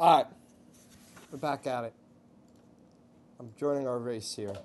Alright, we're back at it. I'm joining our race here.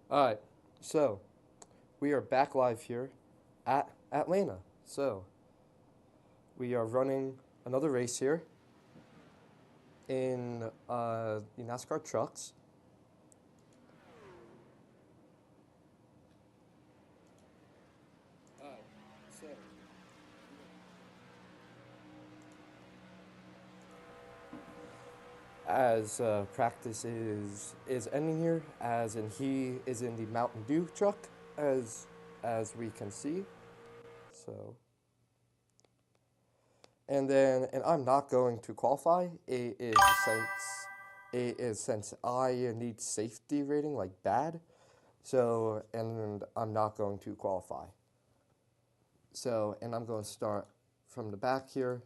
Alright, so we are back live here at Atlanta. So we are running another race here in the Nascar trucks. Alright, so as practice is ending here, as in he is in the Mountain Dew truck, as we can see. So, and I'm not going to qualify. It is since I need safety rating like bad. So, and I'm not going to qualify. So, and I'm going to start from the back here.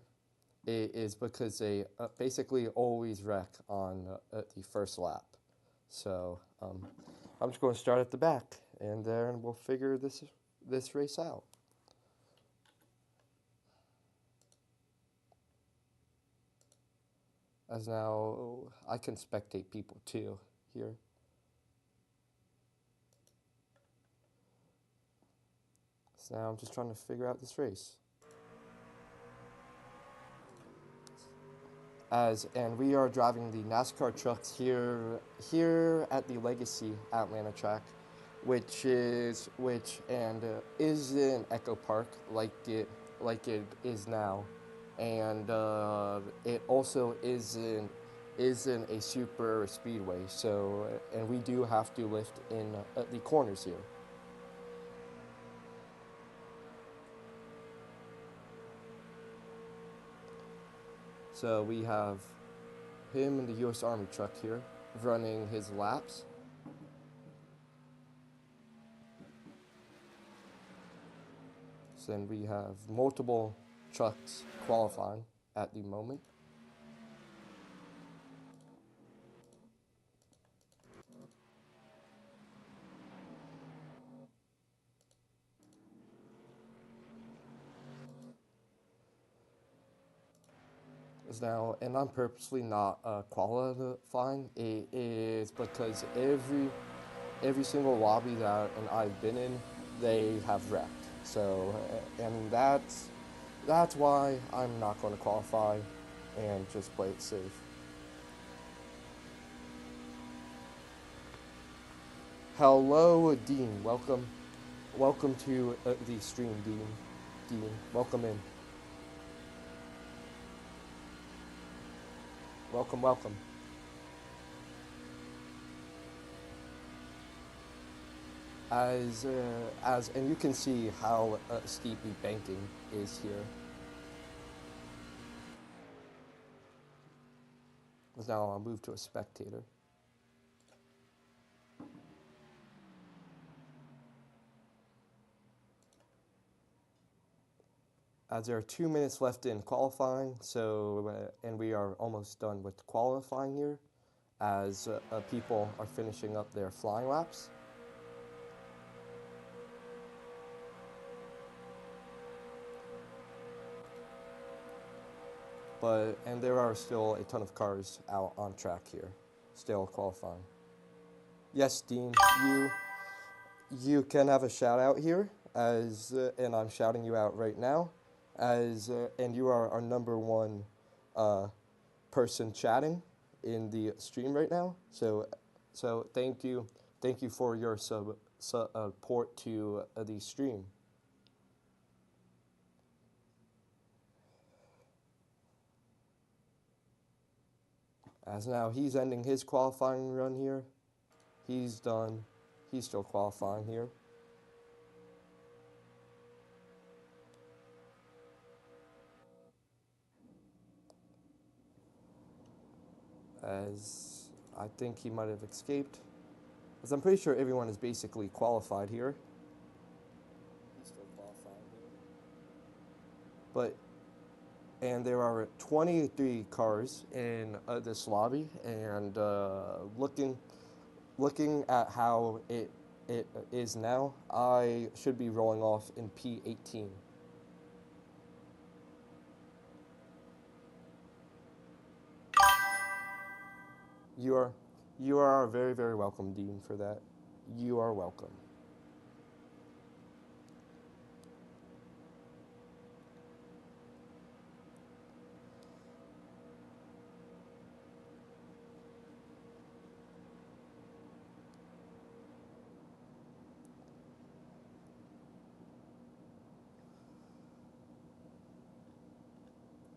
It is because they basically always wreck on the first lap. So, I'm just going to start at the back, and then we'll figure this race out. As now, I can spectate people too here. So now I'm just trying to figure out this race. And we are driving the NASCAR trucks here at the Legacy Atlanta track, which is in Echo Park like it is now, and it also isn't a super speedway. So and we do have to lift in the corners here. So we have him in the U.S. Army truck here, running his laps. So then we have multiple trucks qualifying at the moment. Now, and I'm purposely not qualifying. It is because every single lobby that and I've been in, they have wrecked. So, and that's why I'm not going to qualify and just play it safe. Hello, Dean. Welcome to the stream, Dean. Dean, welcome in. Welcome. And you can see how steep the banking is here. Now I'll move to a spectator. as there are 2 minutes left in qualifying, so and we are almost done with qualifying here, as people are finishing up their flying laps. And there are still a ton of cars out on track here, still qualifying. Yes, Dean, you can have a shout out here, as and I'm shouting you out right now, as and you are our number one person chatting in the stream right now. So thank you for your support to the stream. As now he's ending his qualifying run here. He's done. He's still qualifying here. As I think he might have escaped. As I'm pretty sure everyone is basically qualified here. He's still qualifying here. And there are 23 cars in this lobby, and looking at how it is now, I should be rolling off in P18. You are very, very welcome, Dean, for that. You are welcome.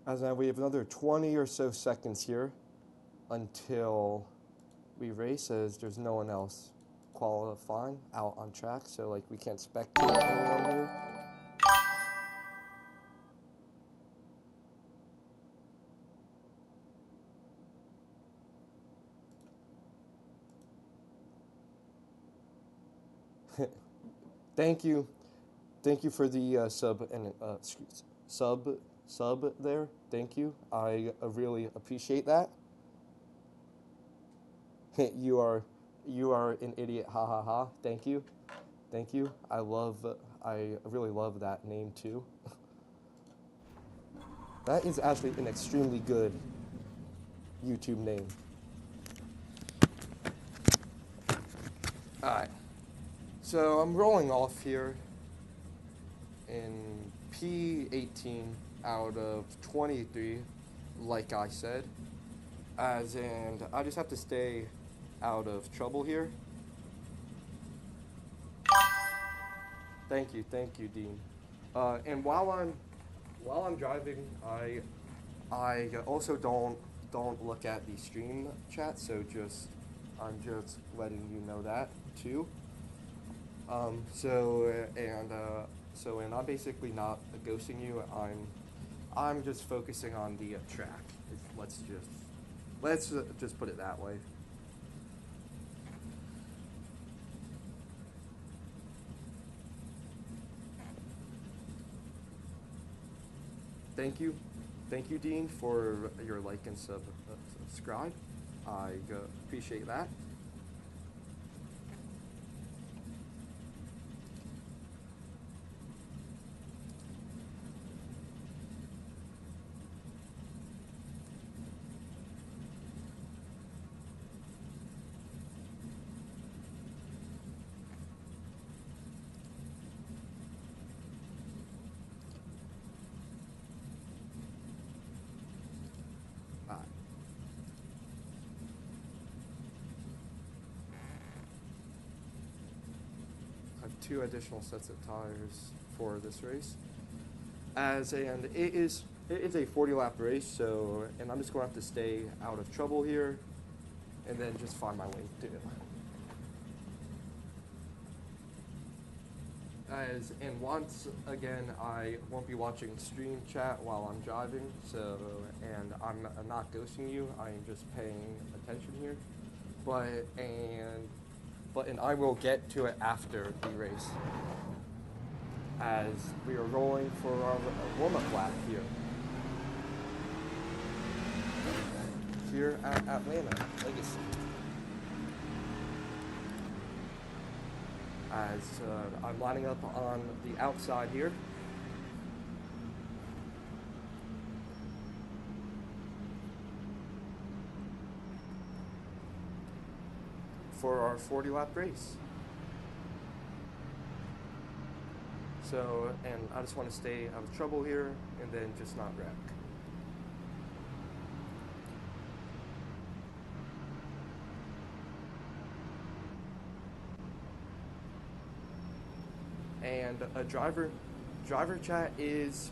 As now we have another 20 or so seconds here until we race, as there's no one else qualifying out on track, so like we can't spectate anyone here. Thank you for the sub and sub there. Thank you. I really appreciate that. You are an idiot. Ha ha ha. Thank you. I really love that name too. That is actually an extremely good YouTube name. Alright. So I'm rolling off here in P18 out of 23, like I said. And I just have to stay out of trouble here. Thank you, Dean. And while I'm driving, I also don't look at the stream chat. So I'm just letting you know that too. And I'm basically not ghosting you. I'm just focusing on the track. Let's just put it that way. Thank you, Dean, for your like and subscribe. I appreciate that. I have 2 additional sets of tires for this race. And it is a 40-lap race, so and I'm just going to have to stay out of trouble here, and then just find my way to it. And once again, I won't be watching stream chat while I'm driving, and I'm not ghosting you. I am just paying attention here, and I will get to it after the race. as we are rolling for our warm-up lap here at Atlanta Legacy. As I'm lining up on the outside here. For our 40-lap race. So, and I just want to stay out of trouble here and then just not wreck. And a driver chat is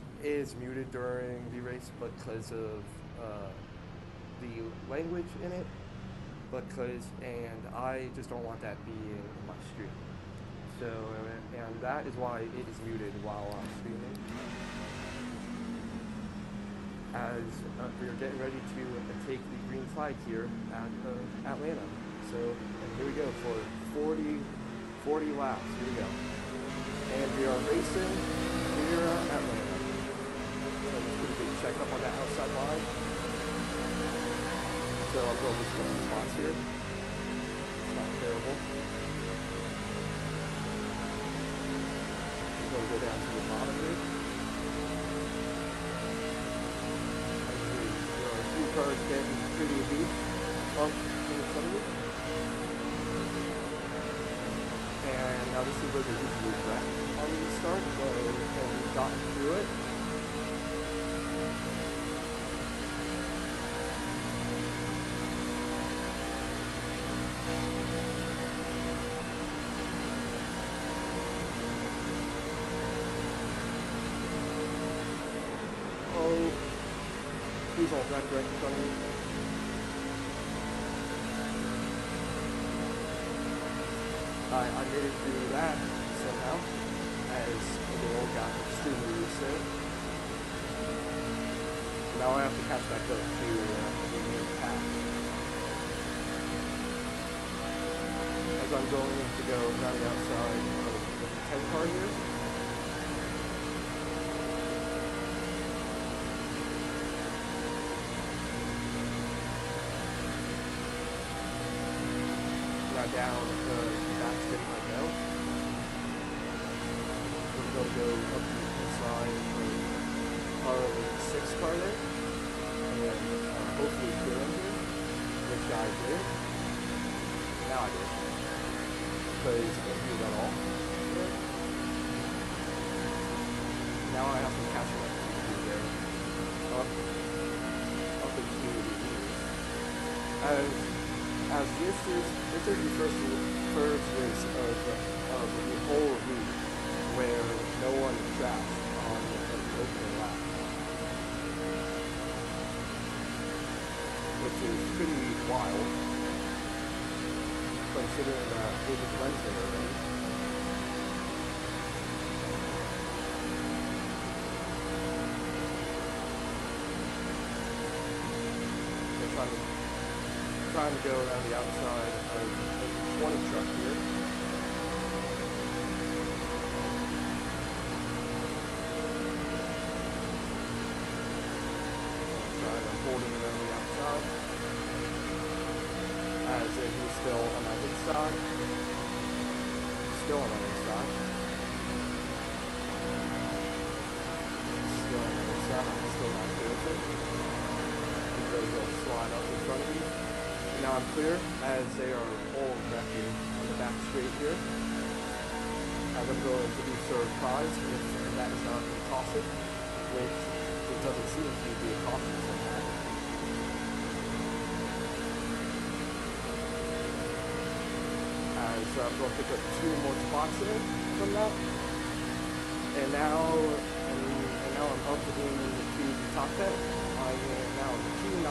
muted during the race because of the language in it. And I just don't want that being my stream. So, and that is why it is muted while I'm streaming. As we are getting ready to take the green flag here at Atlanta. So, and here we go for 40 laps. Here we go. And we are racing here at Atlanta. So let's do a big check up on that outside line. So I'll go with some spots here. It's not terrible. I'm going to go down to the bottom here. There are a few cars getting pretty deep up in the front of me. And now this is where the usually wreck on the start, so we've gotten through it. Please don't wreck right in front of me. I made it through that somehow, as the old got extremely recent. Now I have to catch back up to the main path. As I'm going to go around the outside of the 10 car here. Down the back straight like now. We're going to go up the inside of our 6 car there. And hopefully get in here, which I did. Now I did. Because it didn't do that all. Now I have to catch up to there. Up into the as this is the first race of the whole week where no one is trapped on the opening lap, which is pretty wild considering that it was Wednesday already. Trying to go around the outside of the 20 truck here. Trying to hold him around the outside. As if he's still on my inside. Still on my inside. Still on my inside. I'm still not clear with it. He'll slide up in front of me. Now I'm clear as they are all wrecking on the back straight here. As I'm going to be surprised if that is not a caution, which it doesn't seem to be a caution somehow. So I'm going to pick up 2 more spots in it from that. And now I'm up to the top 10. I am now Q9.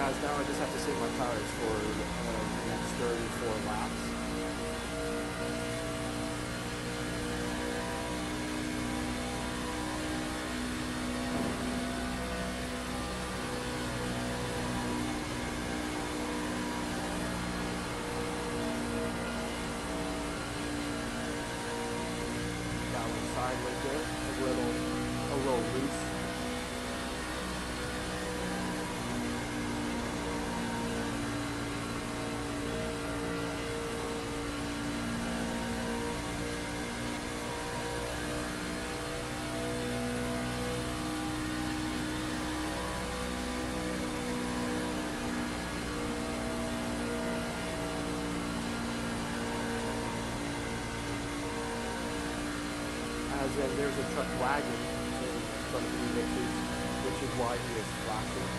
As now I just have to save my tires for the next 34 laps. behind right there, a little loose. As in, there's a truck wagon in front of me, which is why he is flashing.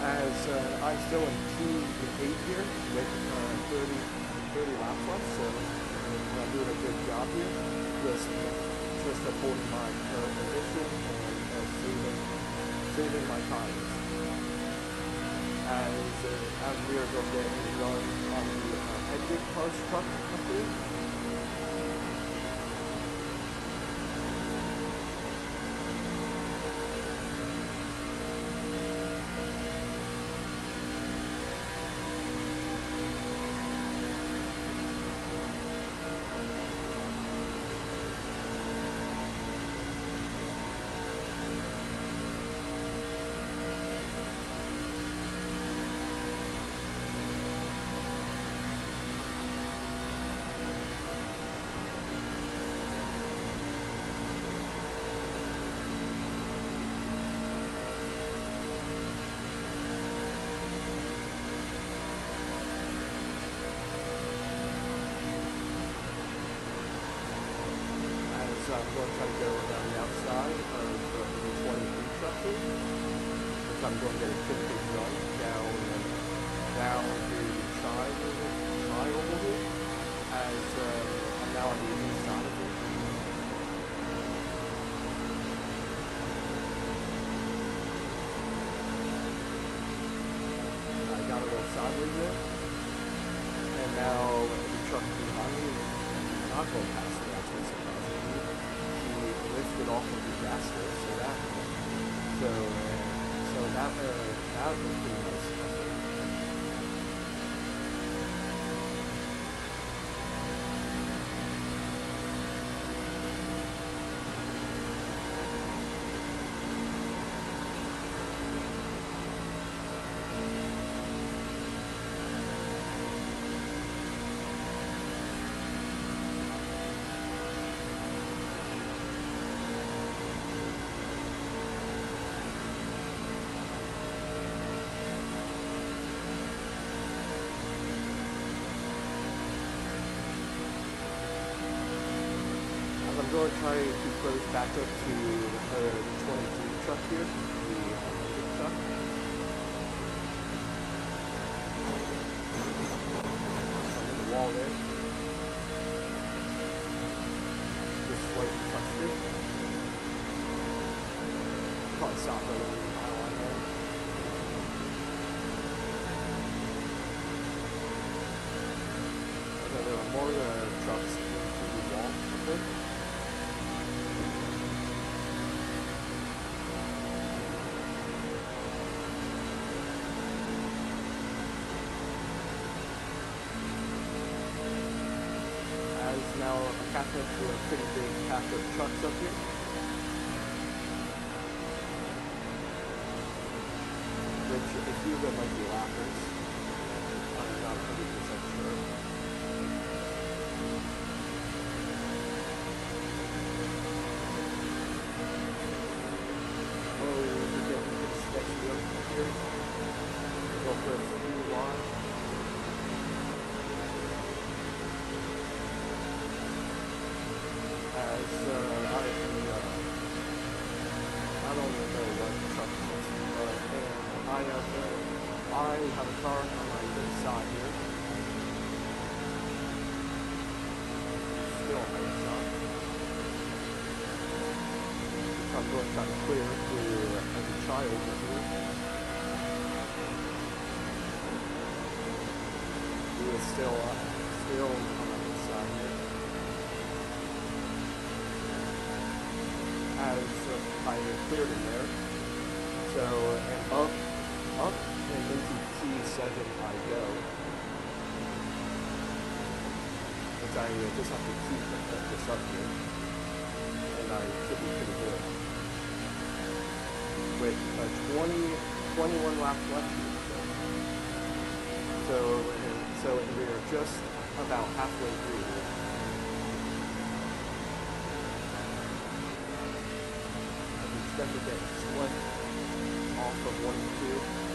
As I'm still in P8 here with 30 laps left, so I'm doing a good job here. Just upholding my current position and saving my tires. As we are going to get run on the Edwin Car's truck up here. I'm going to try to go around the outside of the 23 truck here, which I'm going to get a typical run down to the tri-oval here, as I'm now on the inside of it. I got a little sideways there, and now the truck behind me is not going past me. That's what's surprising. Lifted off of the gas there, so that was pretty nice. I'm going to try to close back up to the 23 truck here, the electric truck. I'm in the wall there. Just slightly touched it. Probably stop right over the mile line there. Okay, there are more trucks into the wall a bit. Now catching up to a pretty big pack of trucks up here. Which a few of them might be lappers. I'm not 100% sure. I have a car on my good side here. Still on my good side. So I'm going to try to clear through as a child here. He is still on my good side here. As I cleared in there. So, and up and into P7 I go. Which I just have to keep this up here. And I should be pretty good. With 21 laps left here. So we are just about halfway through here. I expect to get split off of 1 and 2.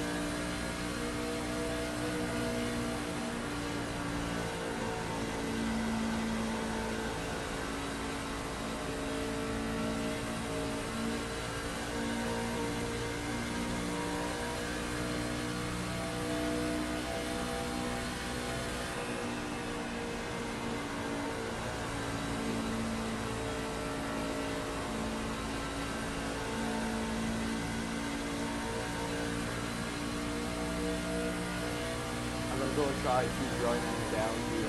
I'm going to try to run down the 2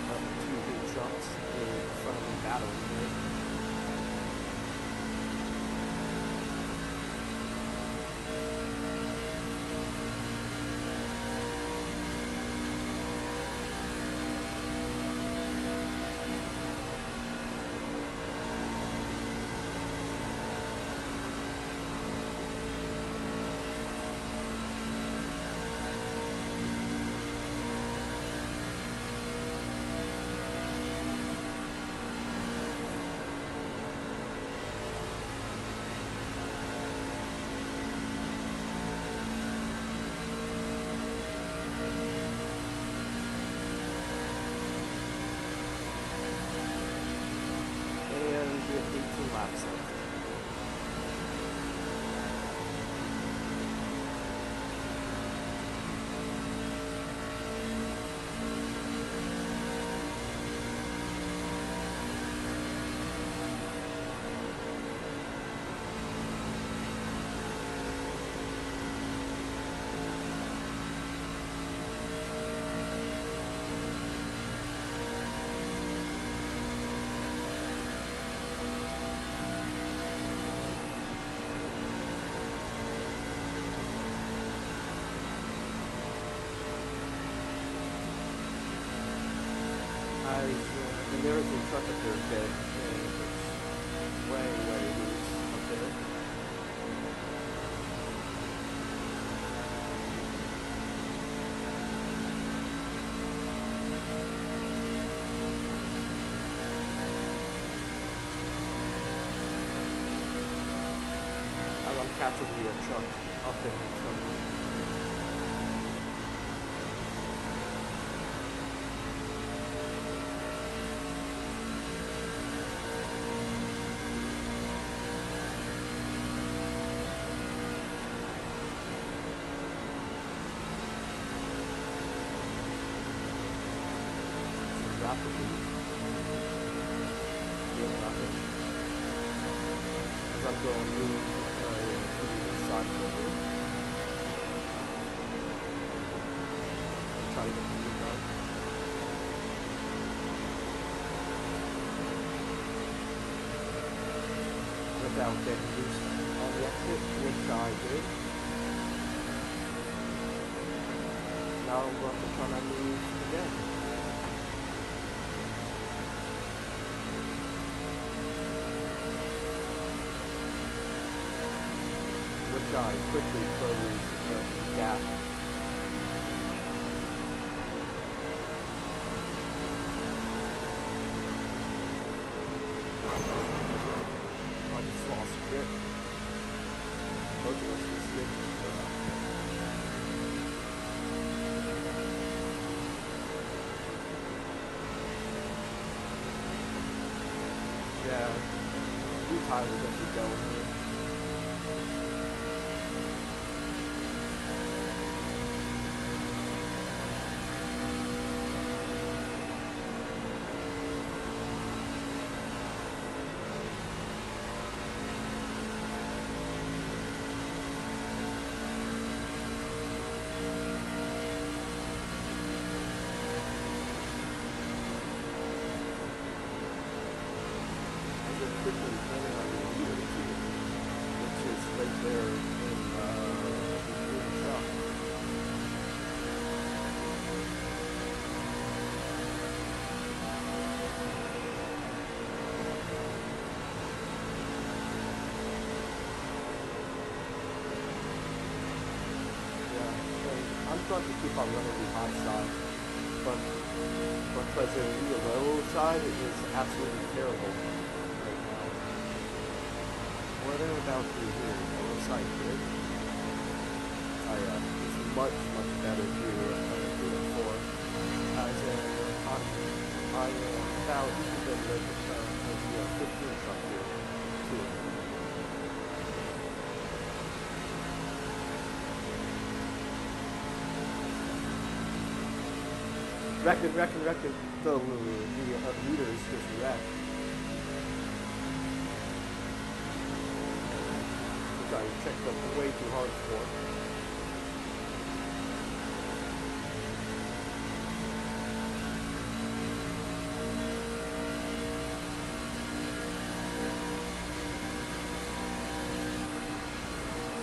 big trucks in front of the battle here. Laps left. And there is a truck up there dead, and it's way loose up there. I'm catching the truck up in the truck. Rapidly. Doing nothing. As I'm going to the side of here. Try to get the lead done. Without getting loose on the exit, which I did. Now I'm going to try to move again. Which I quickly closed the gap. I just lost grip. Both of us were slipping. Yeah, we tired of it going here. there in the green truck. I'm starting to keep on running the high side, but because the low side is absolutely terrible right now. What are about to here? It looks like good. It's much better here than 4. As in, I am about even with the 15 truck here too. Reckon. The meters just wrecked. Which I checked up way too hard for.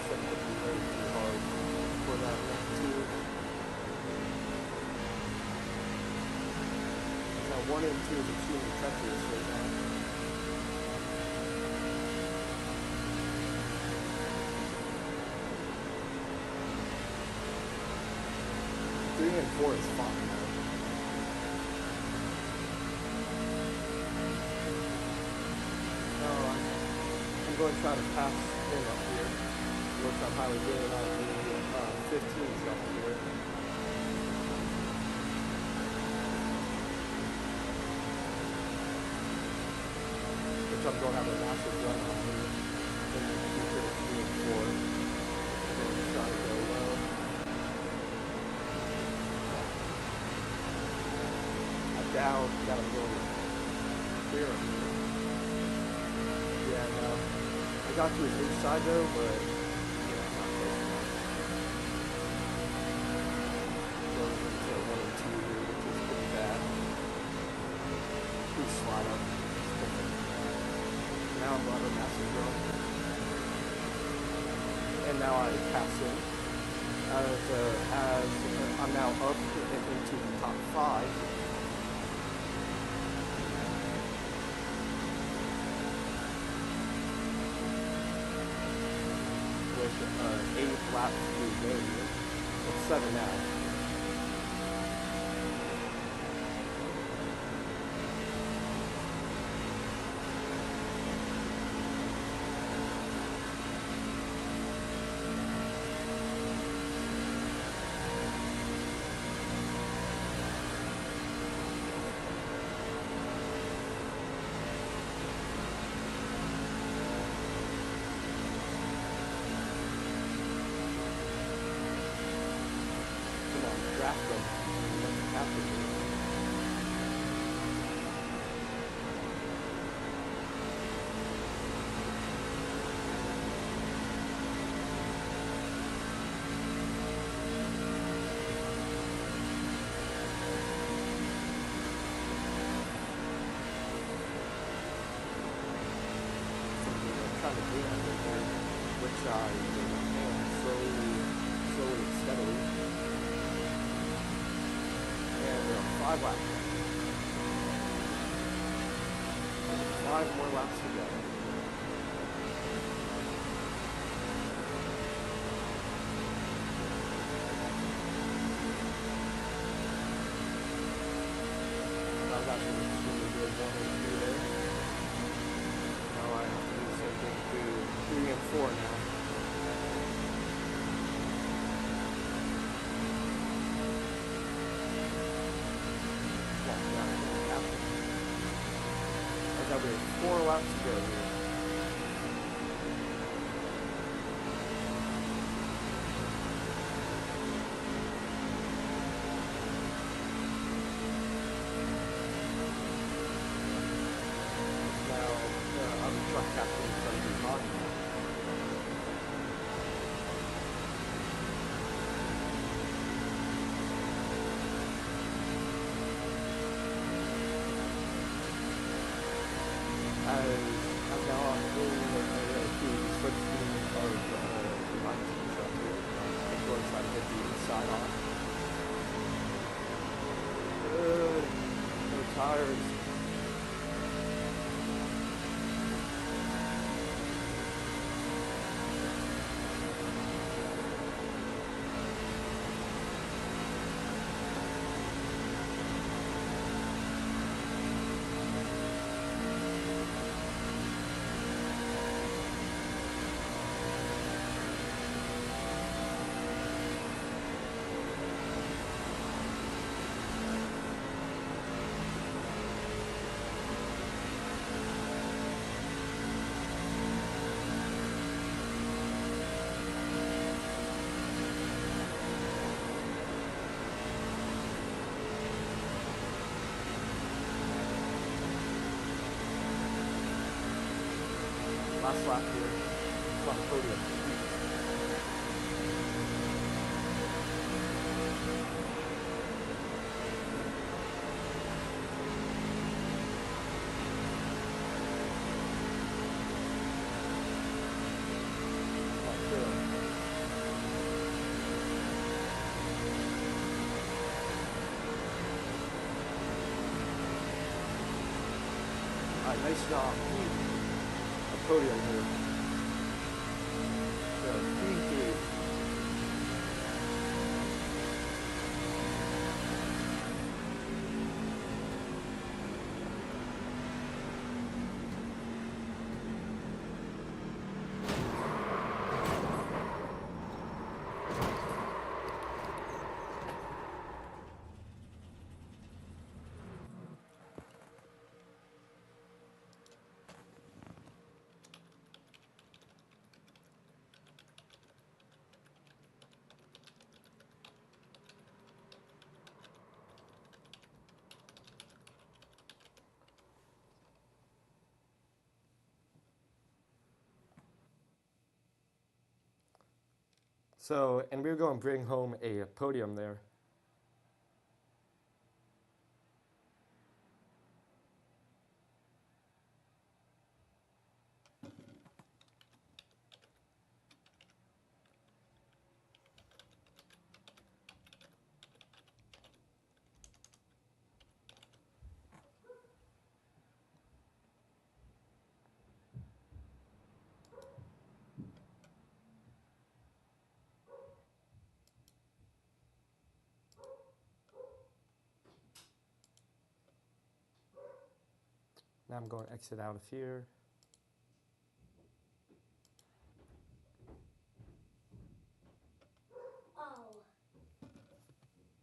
Checked up way too hard for that one too. 1 and 2 is extremely treacherous right now. Three and 4 is fine now. No, I'm going to try to pass him up here, which I'm highly doing on the 15 stuff here. I'm going to have a massive run on him in the future of 3 and 4. I'm going to try to go low. I'm down, got him going clear on here. Yeah, no. I got to his inside though, but yeah, I'm not close enough. Going into 1 and 2 here, which is pretty bad. Please slide up. Now I'm on a massive run. And now I pass him. As I'm now up into the top 5. With 8 laps to go here. Well, 7 now. Which I am slowly and steadily. And there are 5 laps. 5 more laps to go. I've got some extremely good 1 and 2 there. Now I have to do the same thing to 3 and 4 now. I've got 4 laps to go here. Now, I'm the truck captain in front of the car. I'm now on to switch my tees up here. I'm going to try to get the inside on. Good. No tires. Last lap here. It's on the podium. Alright, nice job. A podium here. So, P3. So, and we're going to bring home a podium there. Now I'm going to exit out of here. Oh.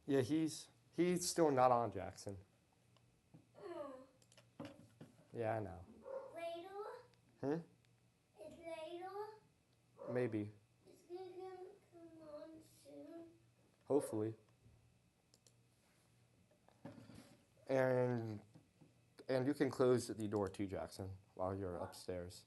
Yeah, he's still not on, Jackson. Yeah, I know. Later? Hmm? It's later? Maybe. It's gonna come on soon. Hopefully. And you can close the door too, Jackson, while you're upstairs.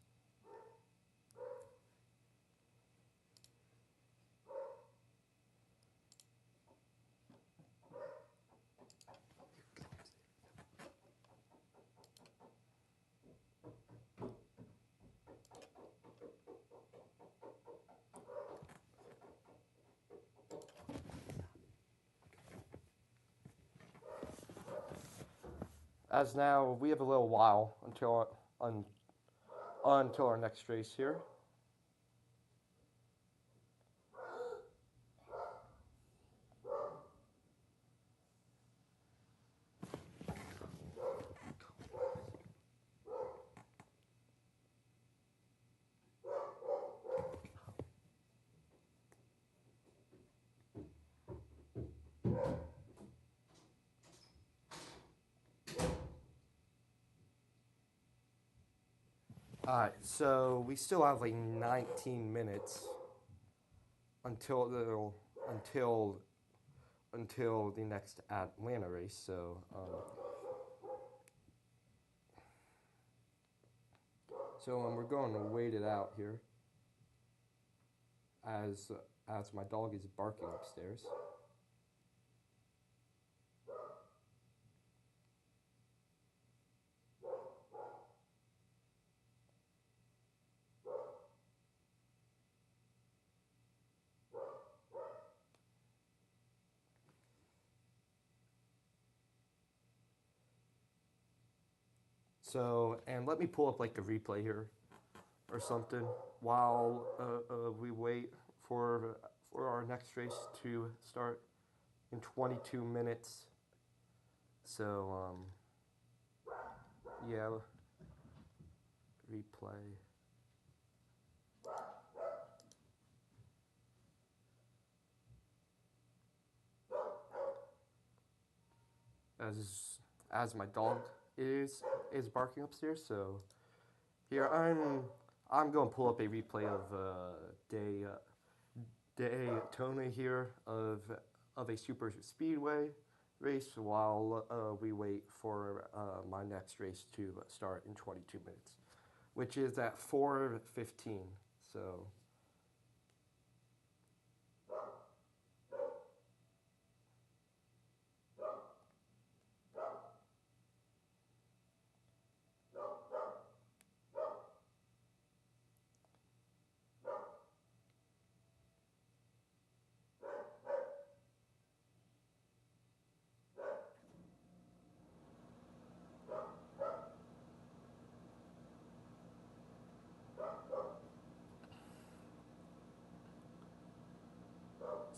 As now, we have a little while until our next race here. Alright, so we still have like 19 minutes until the next Atlanta race. So we're going to wait it out here as my dog is barking upstairs. So, and let me pull up like a replay here or something while we wait for our next race to start in 22 minutes. So, yeah, replay. As my dog is barking upstairs. So here I'm going to pull up a replay of Daytona here of a super speedway race while we wait for my next race to start in 22 minutes, which is at 4:15. So.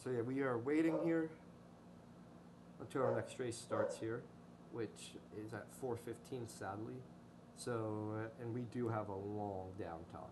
So yeah, we are waiting here until our next race starts here, which is at 4:15 sadly. So and we do have a long downtime.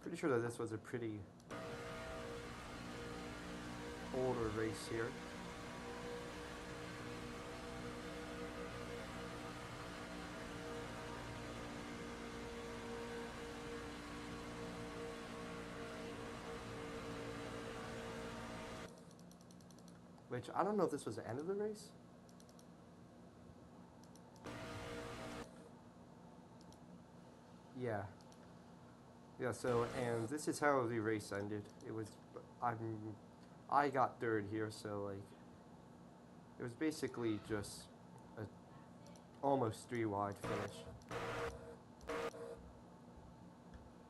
Pretty sure that this was a pretty older race here. Which I don't know if this was the end of the race. Yeah. Yeah, so and this is how the race ended. It was I'm I got third here, so like it was basically just a almost 3 wide finish.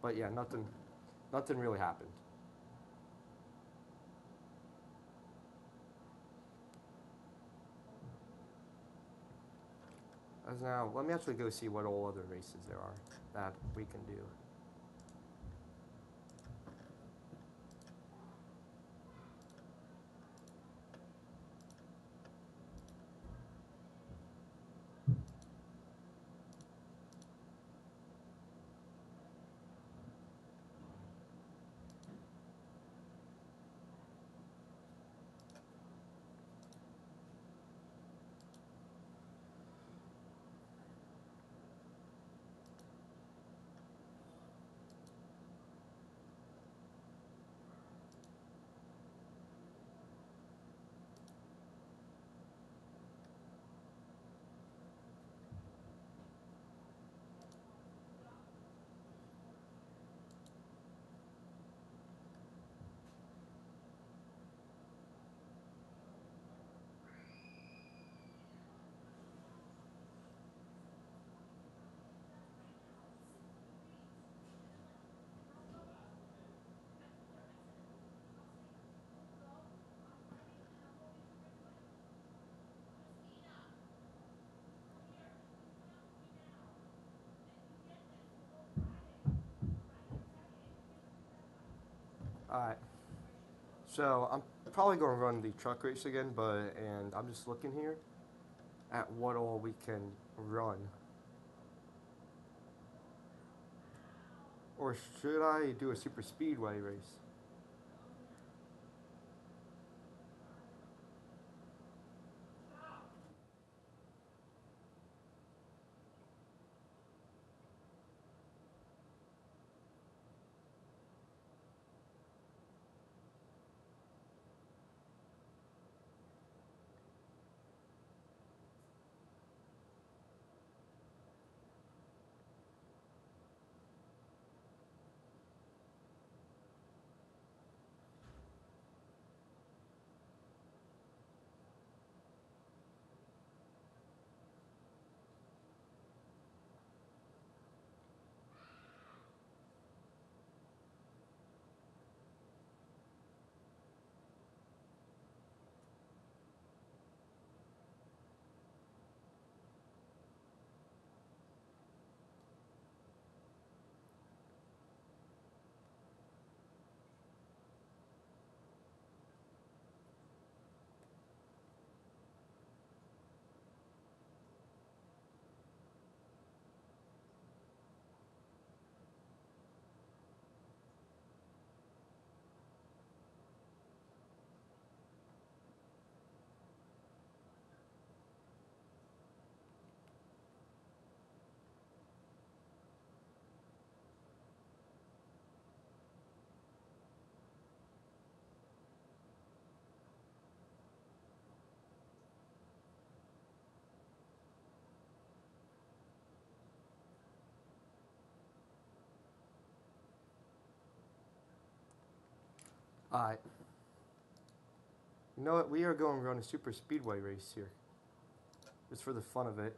But yeah, nothing really happened. As now, let me actually go see what all other races there are that we can do. Alright, so I'm probably going to run the truck race again, and I'm just looking here at what all we can run. Or should I do a super speedway race? Alright. You know what? We are going to run a super speedway race here. Just for the fun of it.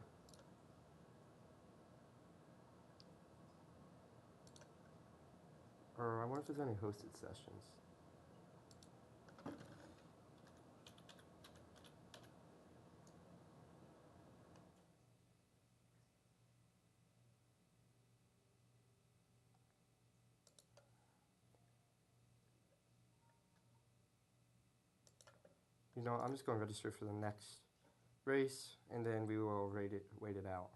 Or I wonder if there's any hosted sessions. You know, I'm just going to register for the next race, and then we will wait it out.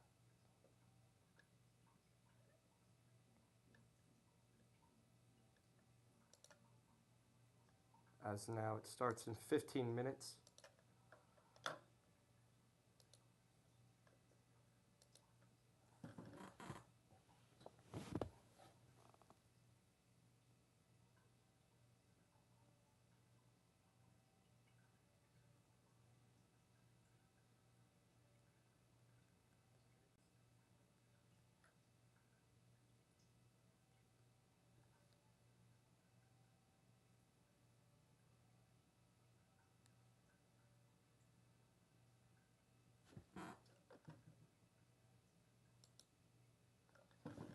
As now it starts in 15 minutes.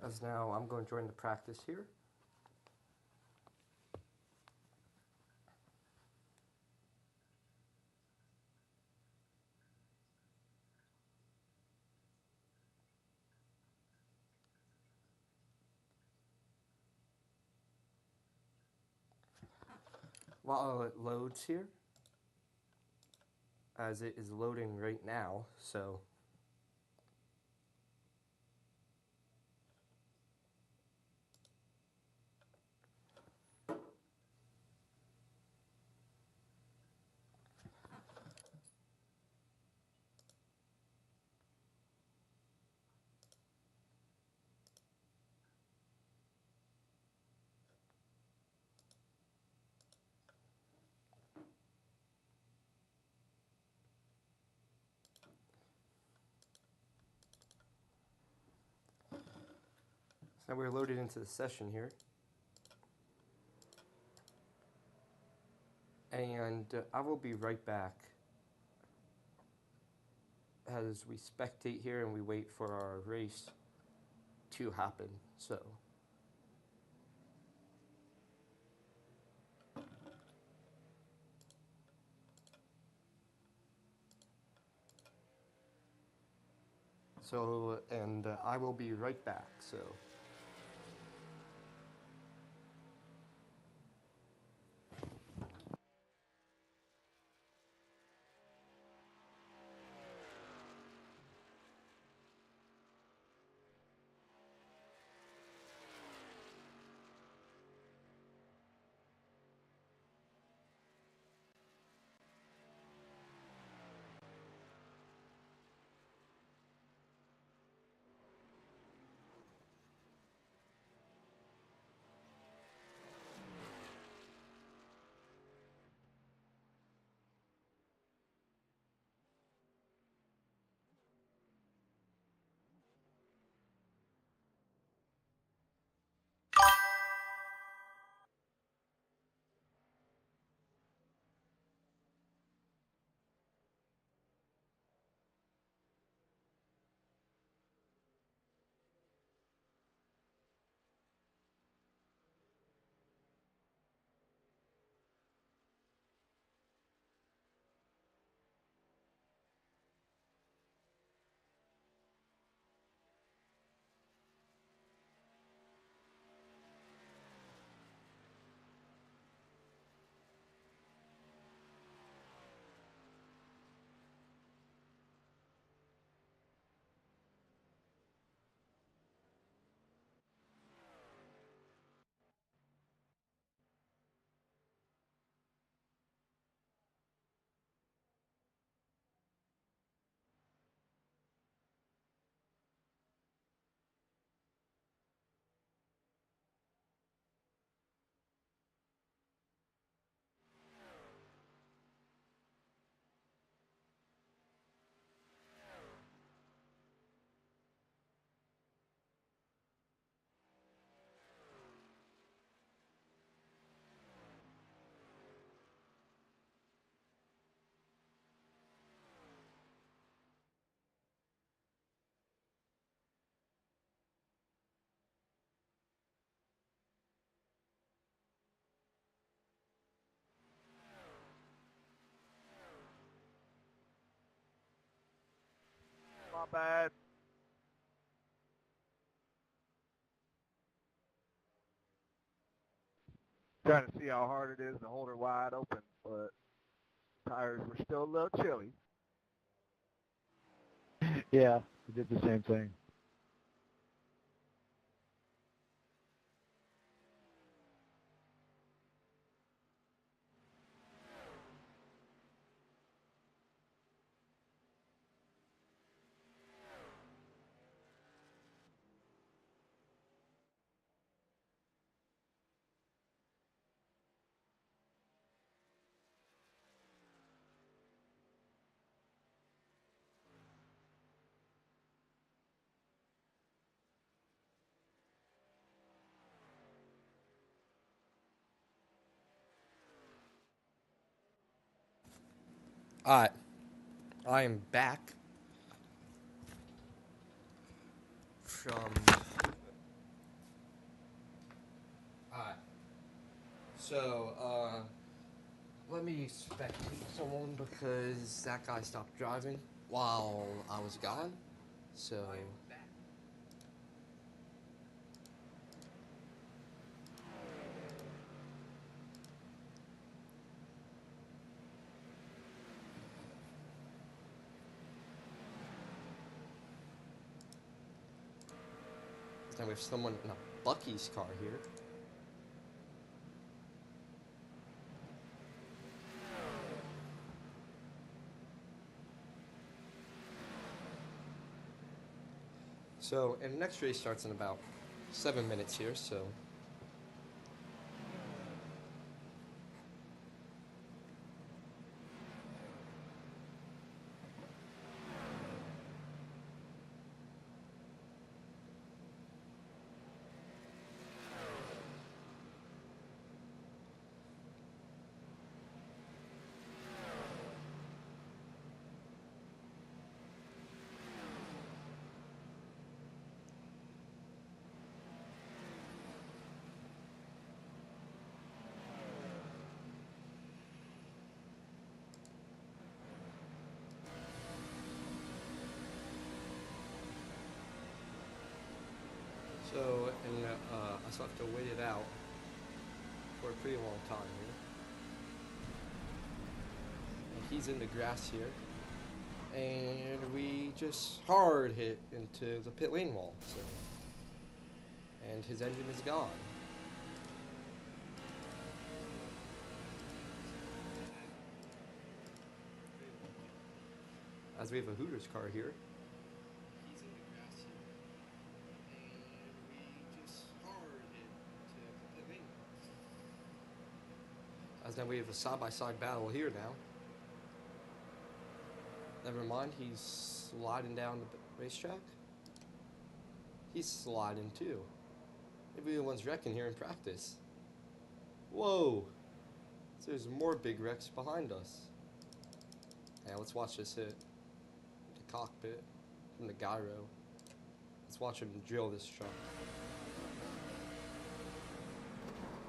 As now I'm going to join the practice here. While it loads here, as it is loading right now, so now we're loaded into the session here. And I will be right back as we spectate here and we wait for our race to happen. And I will be right back. So. outside. Trying to see how hard it is to hold her wide open, but tires were still a little chilly. Yeah, we did the same thing. Alright, I am back from. Alright, so, let me spectate someone because that guy stopped driving while I was gone. So. Now we have someone in a Bucky's car here. So, and the next race starts in about 7 minutes here, so. So, and I still have to wait it out for a pretty long time here. And he's in the grass here. And we just hard hit into the pit lane wall. So, and his engine is gone. As we have a Hooters car here. He's in the grass here. And we just hard hit into the pit lane wall. As now we have a side-by-side battle here now. Never mind, he's sliding down the racetrack. He's sliding too. Maybe the one's wrecking here in practice. Whoa! So there's more big wrecks behind us. Yeah, let's watch this hit. The cockpit from the gyro. Let's watch him drill this truck.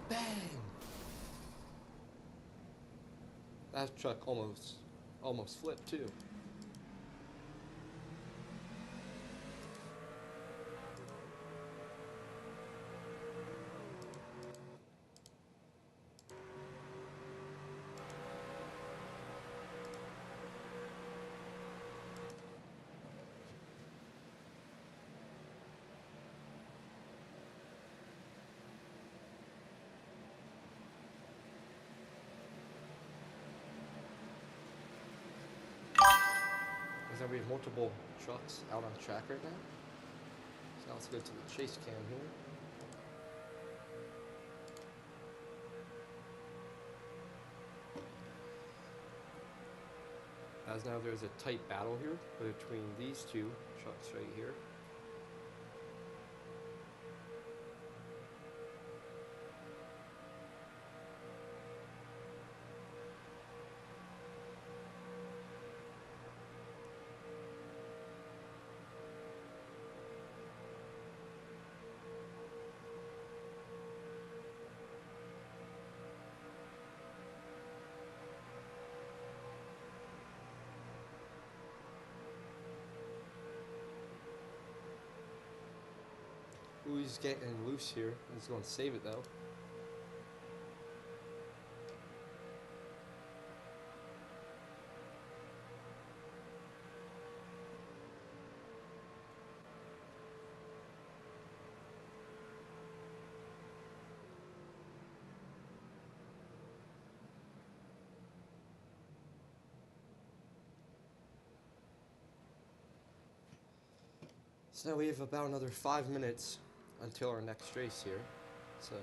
Bang! That truck almost flipped too. Because now we have multiple trucks out on the track right now. So now let's go to the chase cam here. As now there's a tight battle here between these two trucks right here. who's getting loose here. He's going to save it though. So now we have about another 5 minutes until our next race here. So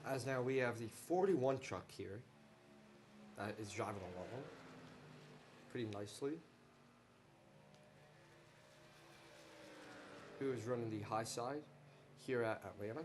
as now we have the 41 truck here that is driving along pretty nicely. Who is running the high side here at Atlanta.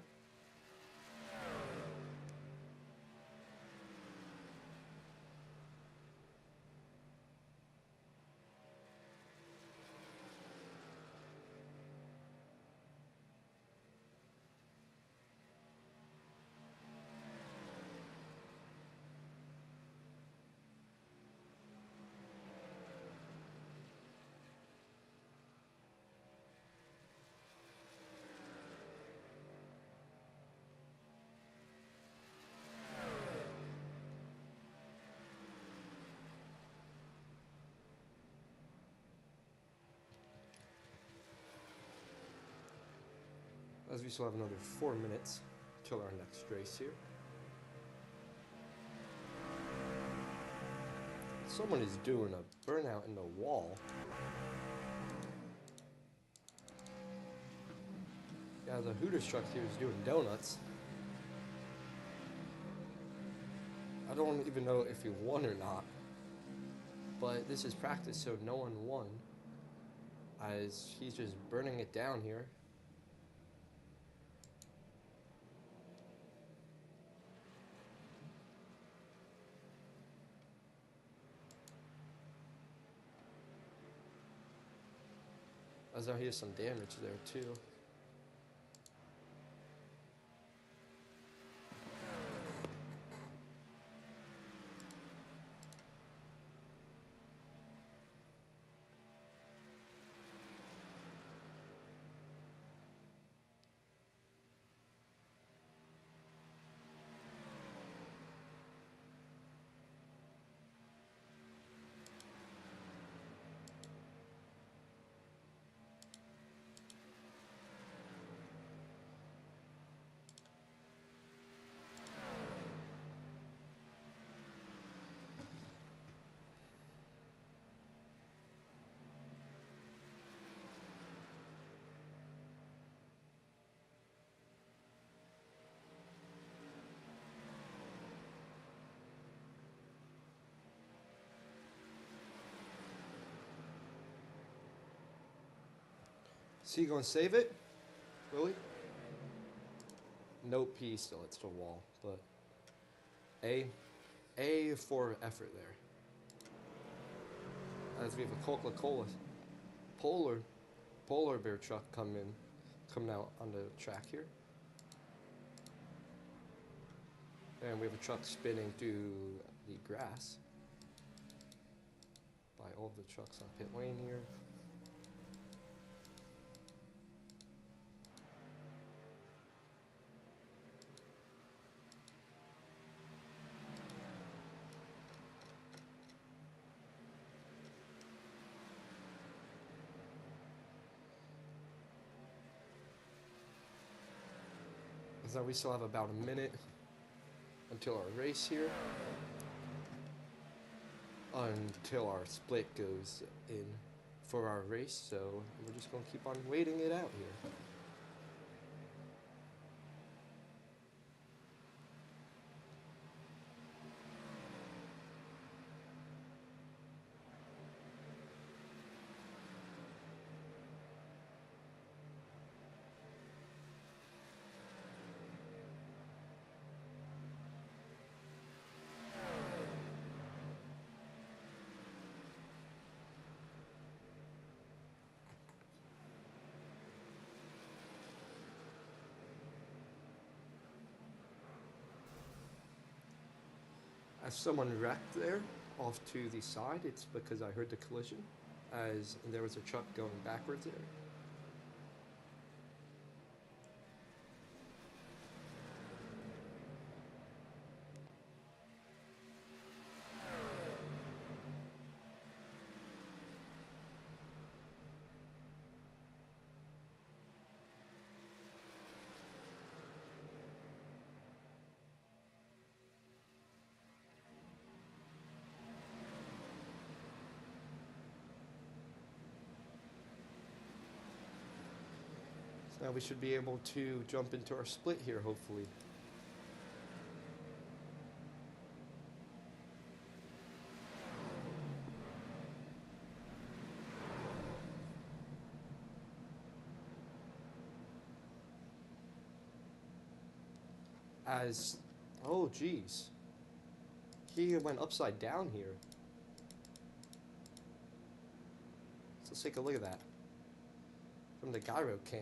As we still have another 4 minutes till our next race here. Someone is doing a burnout in the wall. Yeah, the Hooters truck here is doing donuts. I don't even know if he won or not. But this is practice, so no one won. As he's just burning it down here. As now he has some damage there too. Is he going to save it? Really? Nope, he still hits the wall, but A for effort there. As we have a Coca-Cola polar bear truck coming out on the track here. And we have a truck spinning through the grass by all of the trucks on pit lane here. So we still have about a minute until our race here. Until our split goes in for our race, so we're just going to keep on waiting it out here. As someone wrecked there off to the side, it's because I heard the collision, as there was a truck going backwards there. So now we should be able to jump into our split here, hopefully. As, oh geez, he went upside down here. So let's take a look at that from the gyro cam.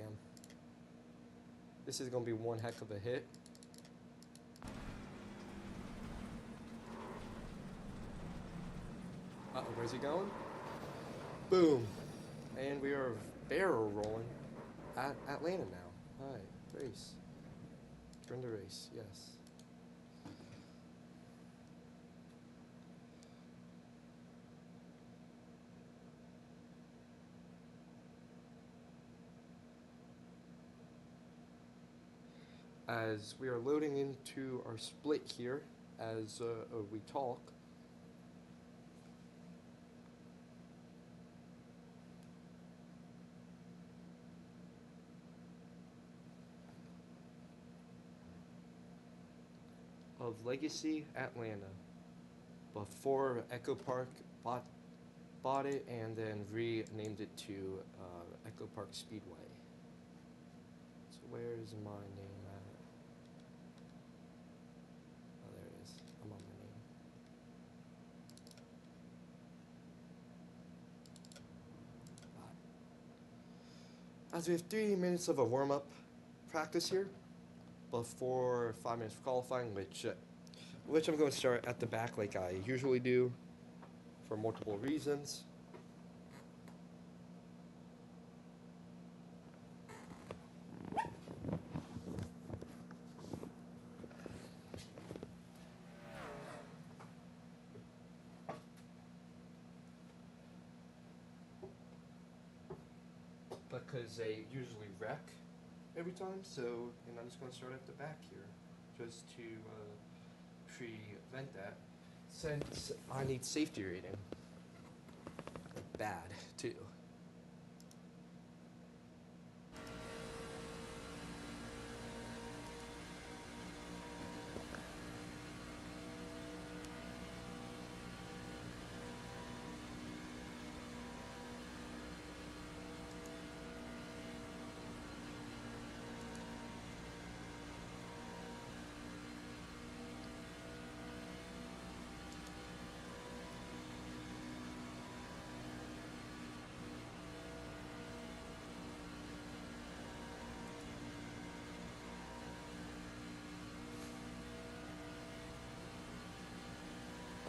This is gonna be one heck of a hit. Uh-oh, where's he going? Boom. And we are barrel rolling at Atlanta now. Alright, race. Turn the race, yes. As we are loading into our split here as we talk. Of Legacy Atlanta before Echo Park bought it and then renamed it to Echo Park Speedway. So where's my name at? Oh, there it is. I'm on my name. As we have 3 minutes of a warm-up practice here before 5 minutes of qualifying, which I'm going to start at the back like I usually do for multiple reasons. Because they usually wreck every time, so, and I'm just going to start at the back here, just to prevent that, since I need safety rating. Like, bad, too.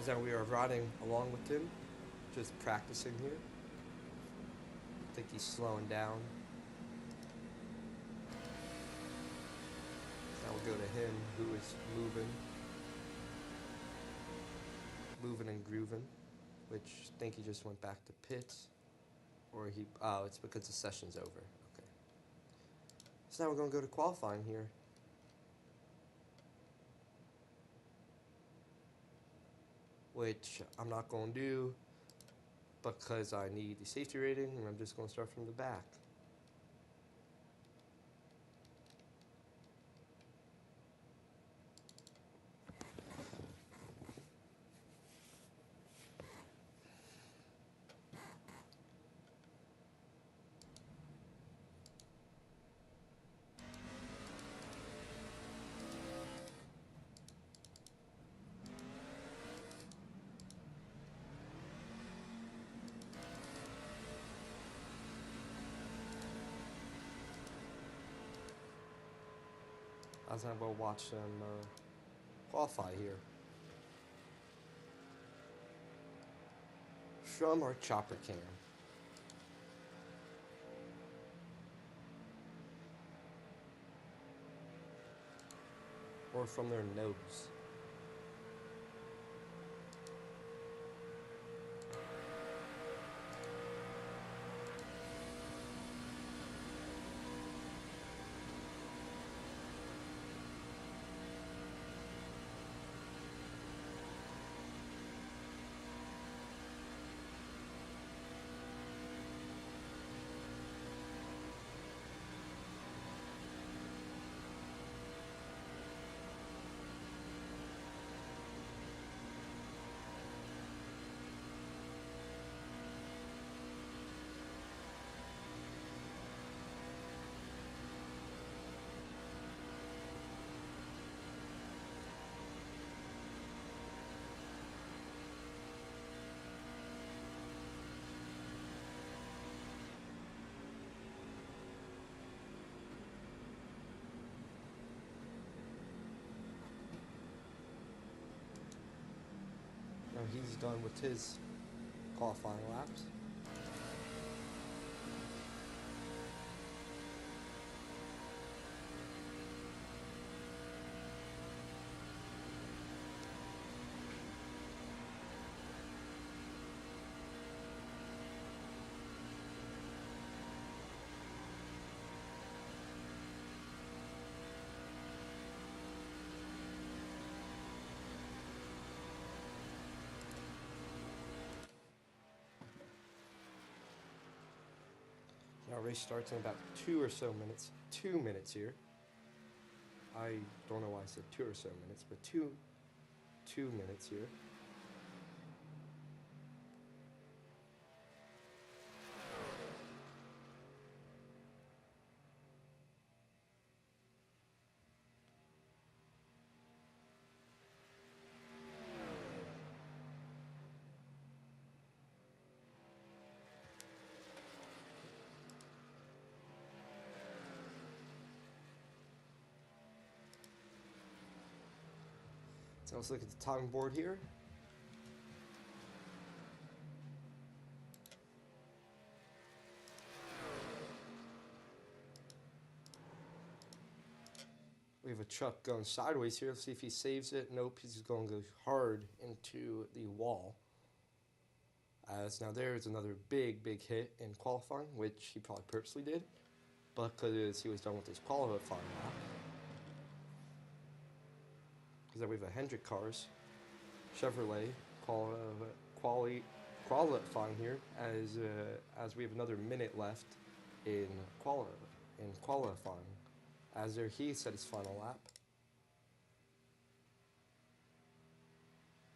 As now we are riding along with him, just practicing here. I think he's slowing down. Now we'll go to him, who is moving and grooving, which I think he just went back to pits, or oh, it's because the session's over. Okay. So now we're going to go to qualifying here. Which I'm not going to do because I need the safety rating, and I'm just going to start from the back. I was going to go watch them qualify here. from our chopper cam. Or from their nose. Now he's done with his qualifying laps. Now race starts in about 2 or so minutes. 2 minutes here. I don't know why I said 2 or so minutes, but two minutes here. So let's look at the time board here. We have a truck going sideways here. Let's see if he saves it. Nope, he's going to go hard into the wall. As now there's another big hit in qualifying, which he probably purposely did, because he was done with his qualifying lap. Because then we have a Hendrick cars, Chevrolet qualifying here, as we have another minute left in qualifying. As there he set his final lap,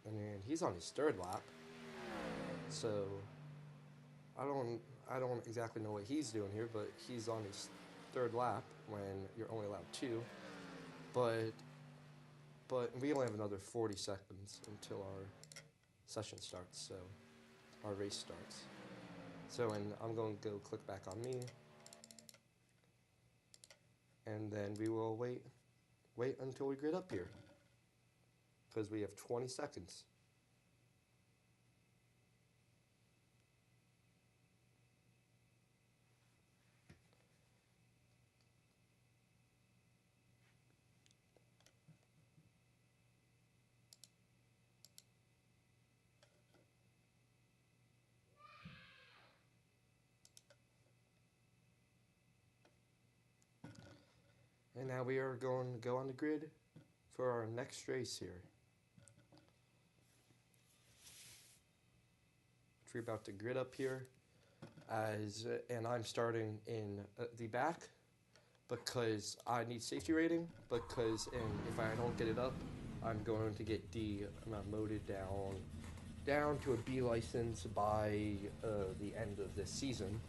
and he's on his third lap. So I don't exactly know what he's doing here, but he's on his third lap when you're only allowed 2. But we only have another 40 seconds until our session starts, so our race starts. So and I'm going to go click back on me, and then we will wait until we grid up here, because we have 20 seconds. And now we are going to go on the grid for our next race here. We're about to grid up here, and I'm starting in the back because I need safety rating. Because if I don't get it up, I'm going to get demoted down to a B license by the end of this season,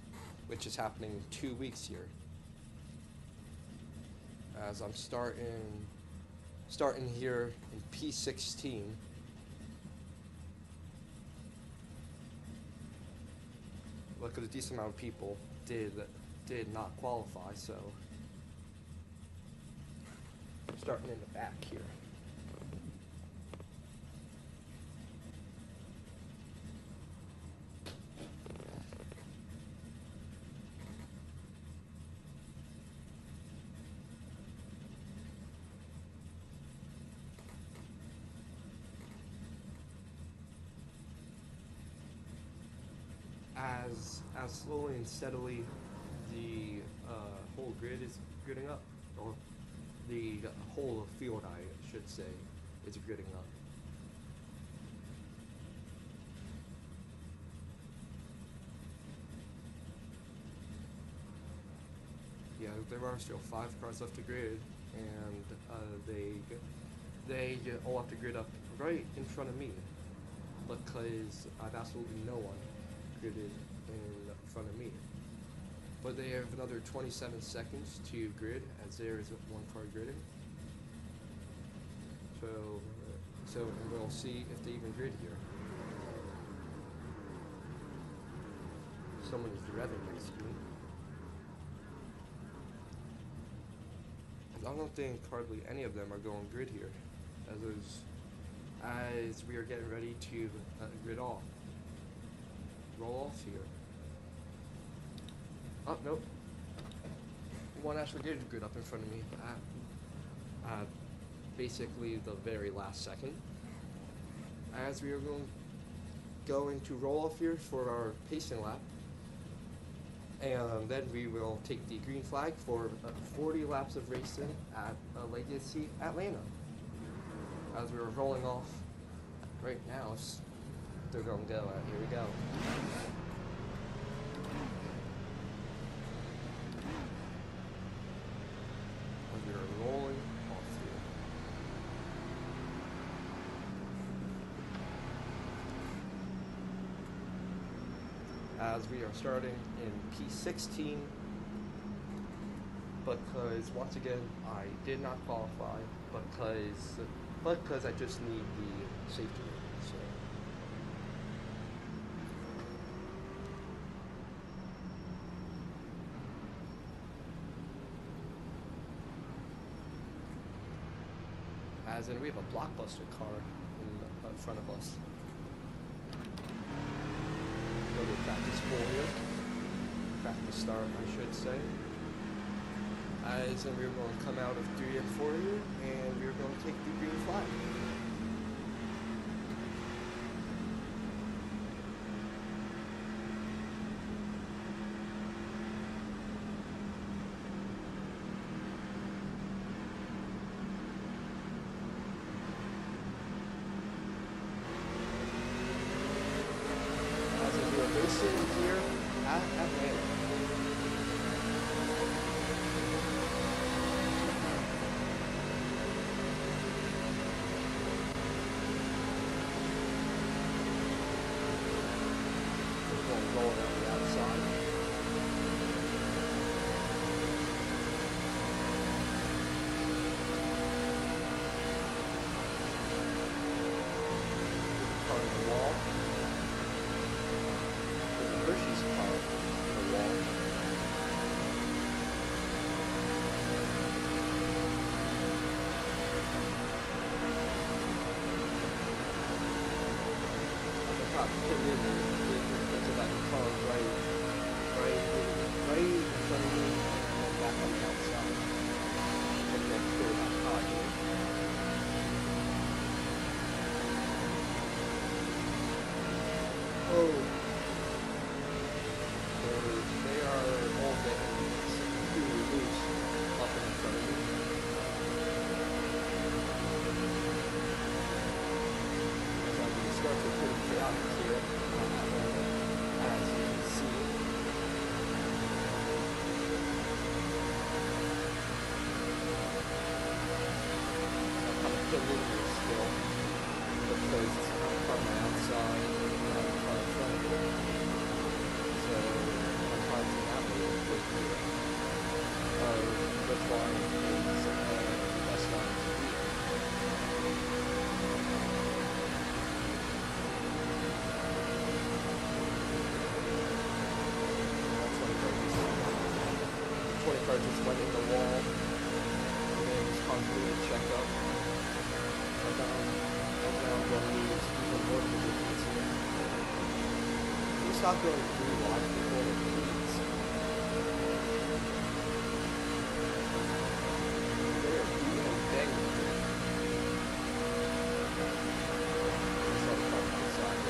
which is happening in 2 weeks here. As I'm starting here in P16. Look, a decent amount of people did not qualify, so I'm starting in the back here. as slowly and steadily the whole grid is gridding up, or the whole field, I should say, is gridding up. Yeah, there are still 5 cars left to grid, and they all have to grid up right in front of me, because I've absolutely no one gridded in front of me. But they have another 27 seconds to grid, as there is one car gridding. And we'll see if they even grid here. Someone is revving next to me. I don't think hardly any of them are going grid here, as we are getting ready to grid off. Roll off here. Oh, nope. One actually did grid up in front of me at basically the very last second. As we are going to roll off here for our pacing lap. And then we will take the green flag for 40 laps of racing at Legacy Atlanta. As we are rolling off right now, they're going to go. Here we go. As we are rolling off here. As we are starting in P16, because once again I did not qualify, because I just need the safety rating. So. As in, we have a blockbuster car in front of us. Go to practice 4 here. Practice start, I should say. As in, we're going to come out of 3 and 4 here, and we're going to take the green flag. Racing here at Atlanta. We're going to roll it on the outside. Car in the wall. Hershey's car in the wall. I thought put in into that car right in front of me and back on the outside. And then clear that car here. Oh. They are all getting too loose up in front of me. So the starts are pretty chaotic here, as you can see. I'm kind of preliminary still, because it's kind of from the outside and not from in front of me. So I'm trying to navigate quickly which one is the best line to be. All 20 cars just went in the wall, and then just completely check up. And now I'm going to lose even more positions here. Please stop going through live people, please. They are beating and banging here. Let's have a car to the side.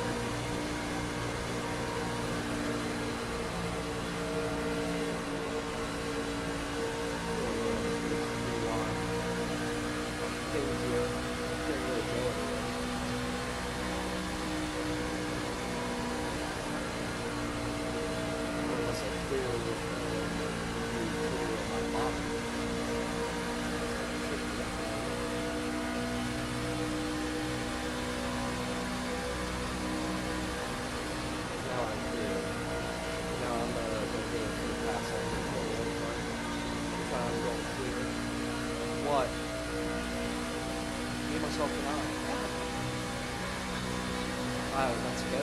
Alright, let's go.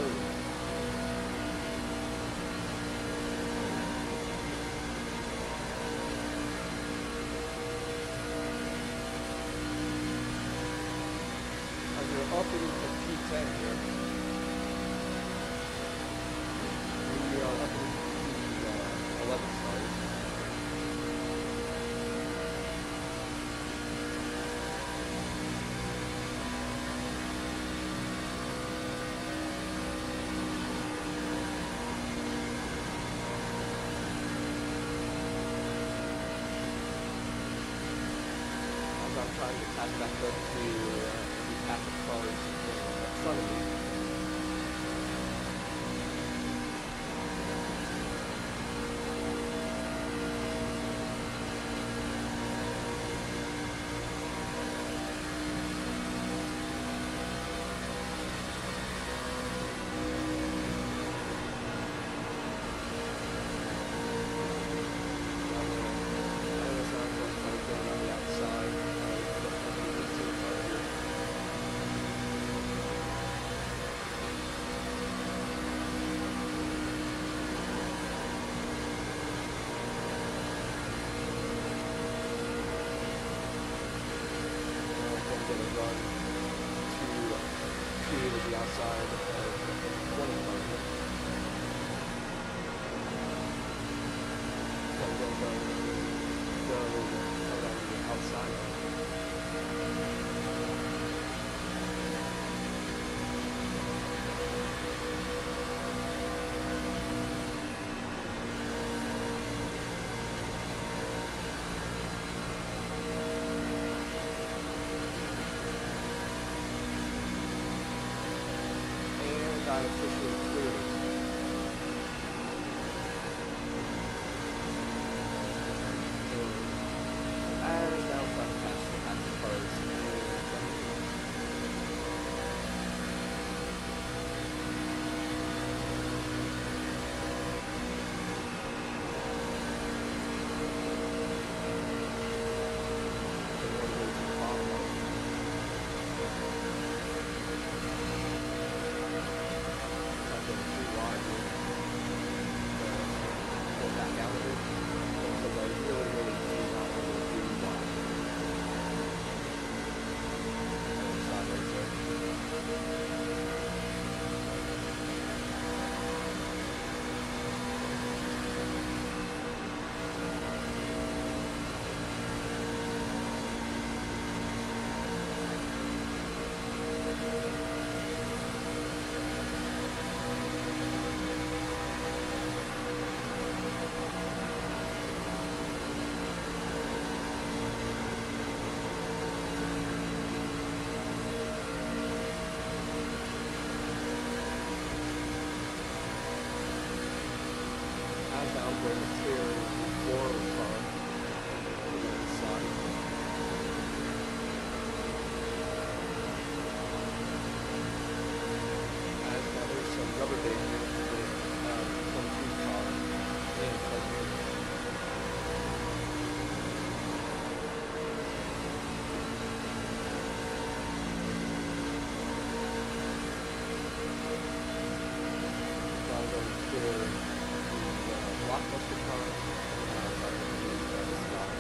As we're up into P10 here, we are up into 11 stars. I'm trying to catch back up to the pack of cars in front of me. Run to the outside of 20 cars. So go around the outside. And I officially cleared it. And now I'm trying to catch the active cars in front of me. And then go to the bottom of it. Not getting too wide here. Pull back out of it. Because I really do not want to go too wide. Sideways there. As I'm going to clear the forward car to the other side. As now there's some rubber banding with 22 car in front of me. So I'm going to clear the blockbuster car and I'm going to clear the other side.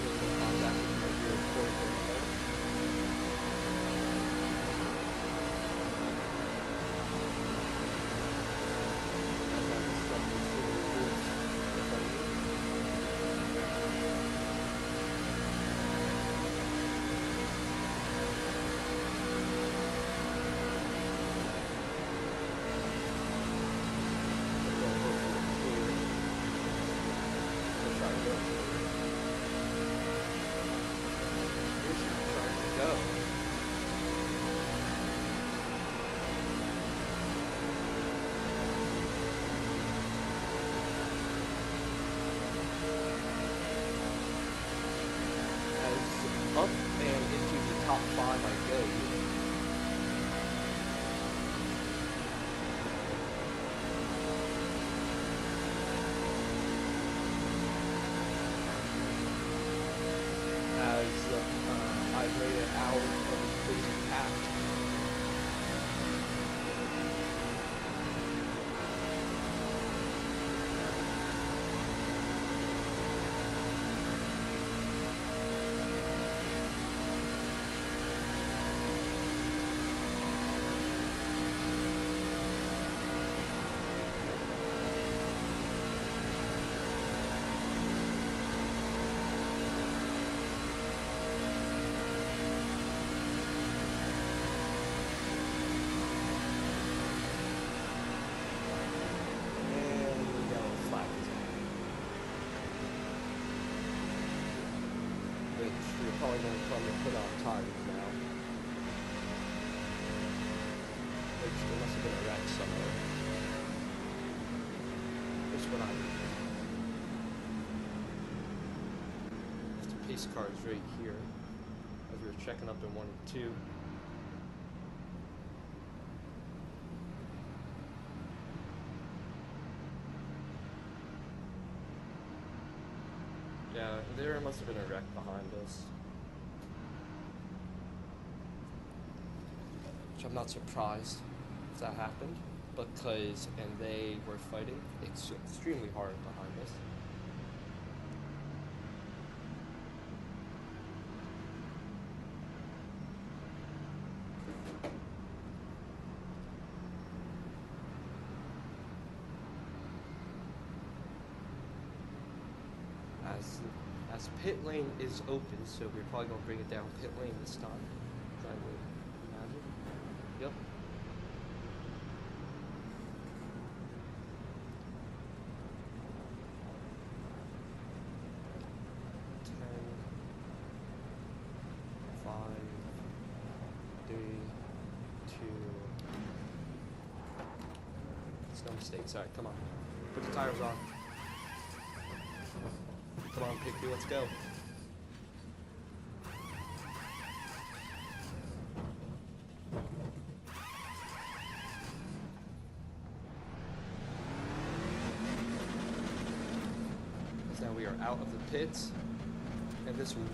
Making contact with my rear quarter turn. As I'm instructing to the roots in front of me. I'm going hopefully clear. We'll try to go clear. Here's where I'm trying to go. As up and into the top 5 I go. out of the crazy path. You're probably going to come and put on tires now. Which there must have been a wreck somewhere. Which one I need. The pace car is right here. As we were checking up in 1 and 2. Yeah, there must have been a wreck behind us. Which I'm not surprised if that happened, because, and they were fighting extremely hard behind us. As pit lane is open, so we're probably going to bring it down pit lane this time, I would imagine. Yep. No mistakes. Alright, come on. Put the tires on. Come on, Picky, let's go. So now we are out of the pits, and this will,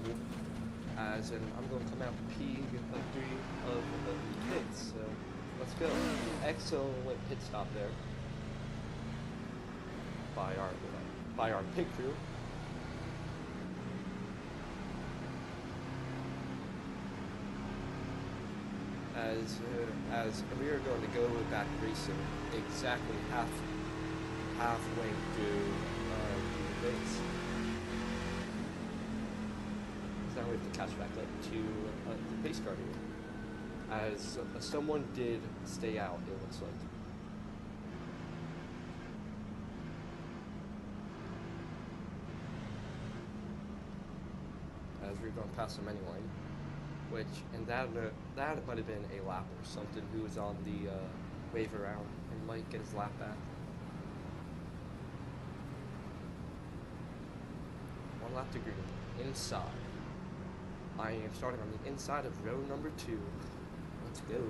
as in, I'm going to come out P3 of the pits, so let's go. Excellent pit stop there by our pit crew. As we are going to go back racing exactly halfway through the race. So now we have to catch back up to the pace car here. As someone did stay out, it looks like. As we're going past them anyway. And that might have been a lap or something who was on the wave around and might get his lap back. One lap to green. Inside. I am starting on the inside of row number 2. Let's go.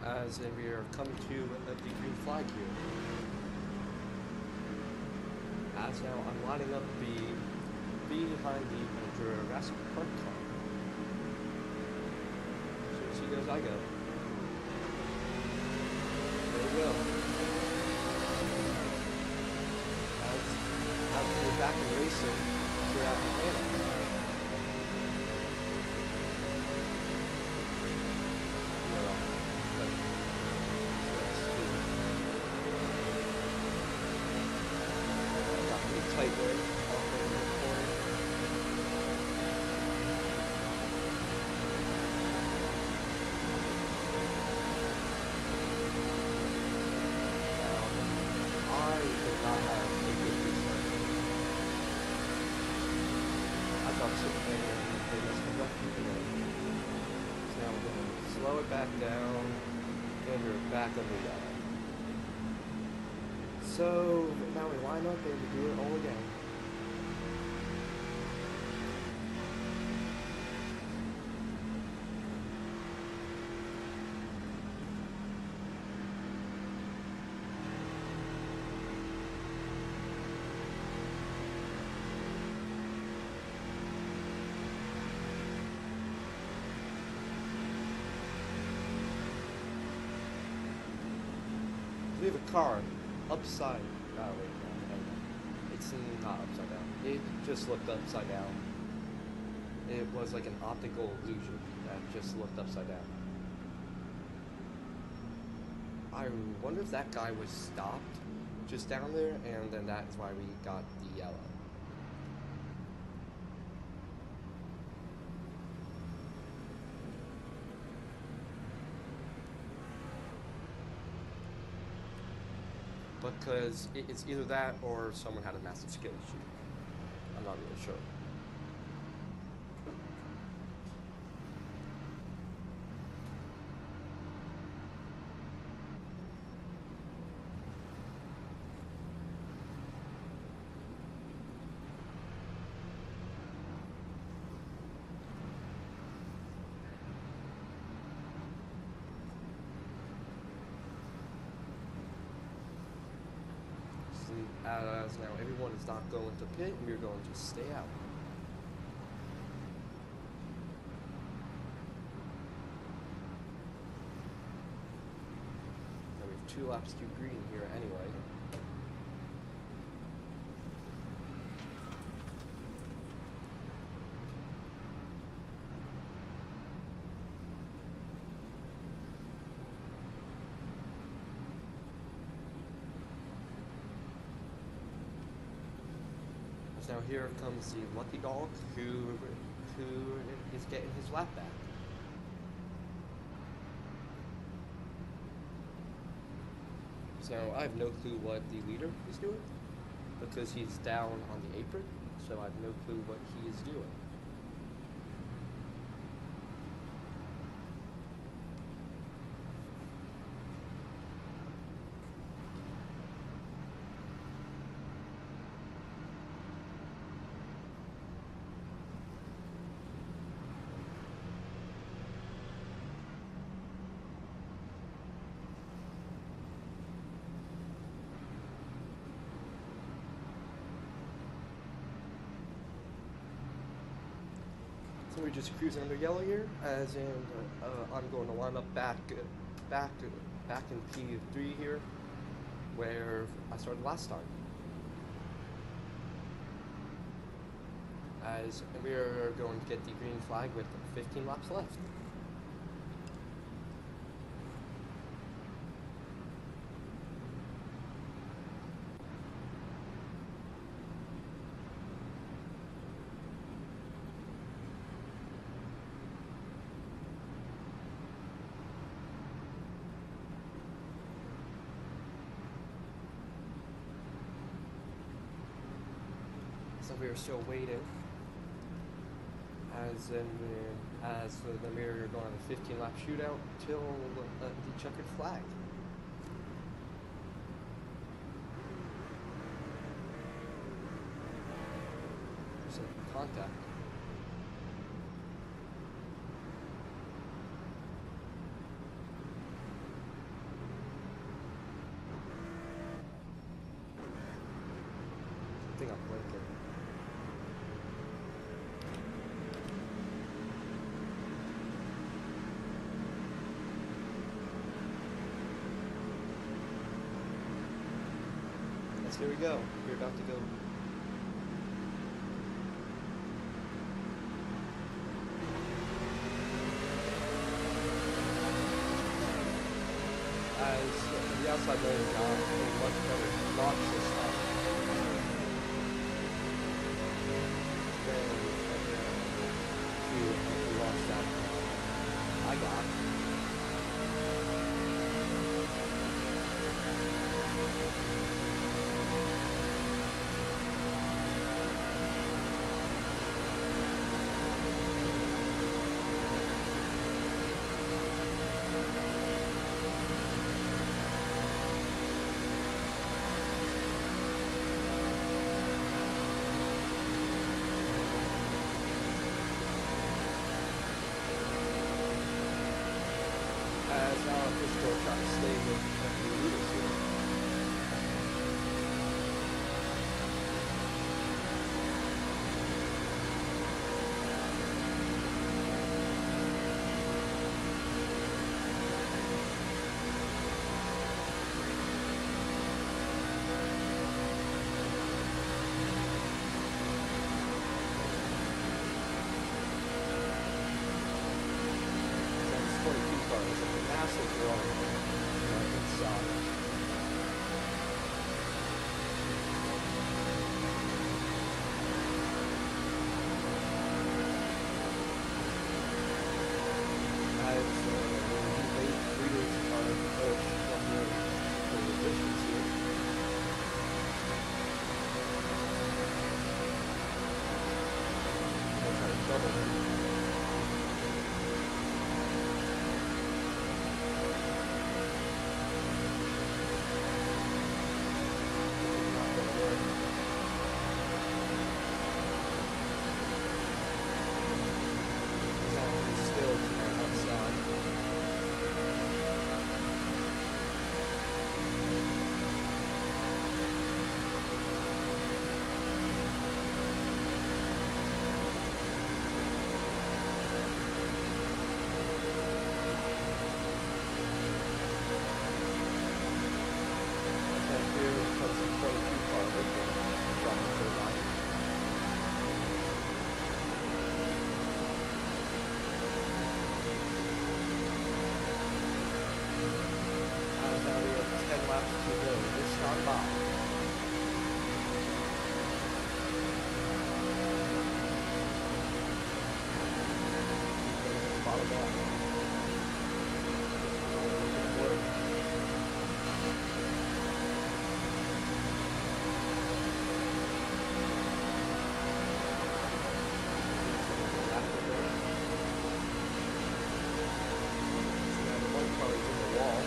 As we are coming to the green flag here. As now I'm lining up behind the Jurassic Park car. So she goes, I go. There we go. As we're back in racing throughout Atlanta. and they must have left me there. So now we're going to slow it back down, and we're back under yellow. So now we line up and we do it all again. We have a car upside. Oh wait, no, it's not upside down. It just looked upside down. It was like an optical illusion that just looked upside down. I wonder if that guy was stopped just down there, and then that is why we got the yellow. Because it's either that or someone had a massive skill issue. I'm not really sure. As now everyone is not going to pit, and we're going to stay out. Now we have 2 laps to green here anyway. Now here comes the lucky dog who is getting his lap back. So I have no clue what the leader is doing because he's down on the apron, so I have no clue what he is doing. So we're just cruising under yellow here, as in I'm going to line up back in P3 here, where I started last time. As we're going to get the green flag with 15 laps left. So we are still waiting. As then we're going on a 15-lap shootout till the checkered flag. There's some contact. I think I'm blinking. Here we go. We're about to go. As the outside lane got a much better launch system than the launch that I got. Now I'm just still trying to stay with empty liters here. That's 22 cars. It's a massive run inside. As late readers are approached from the resistance here. I'll try to double them. Not gonna work. Exactly still to my outside. And here comes the 22 car lifting from the third line. Now we have 10 laps to go. This not by. Bottom line. Work. One car is in the wall.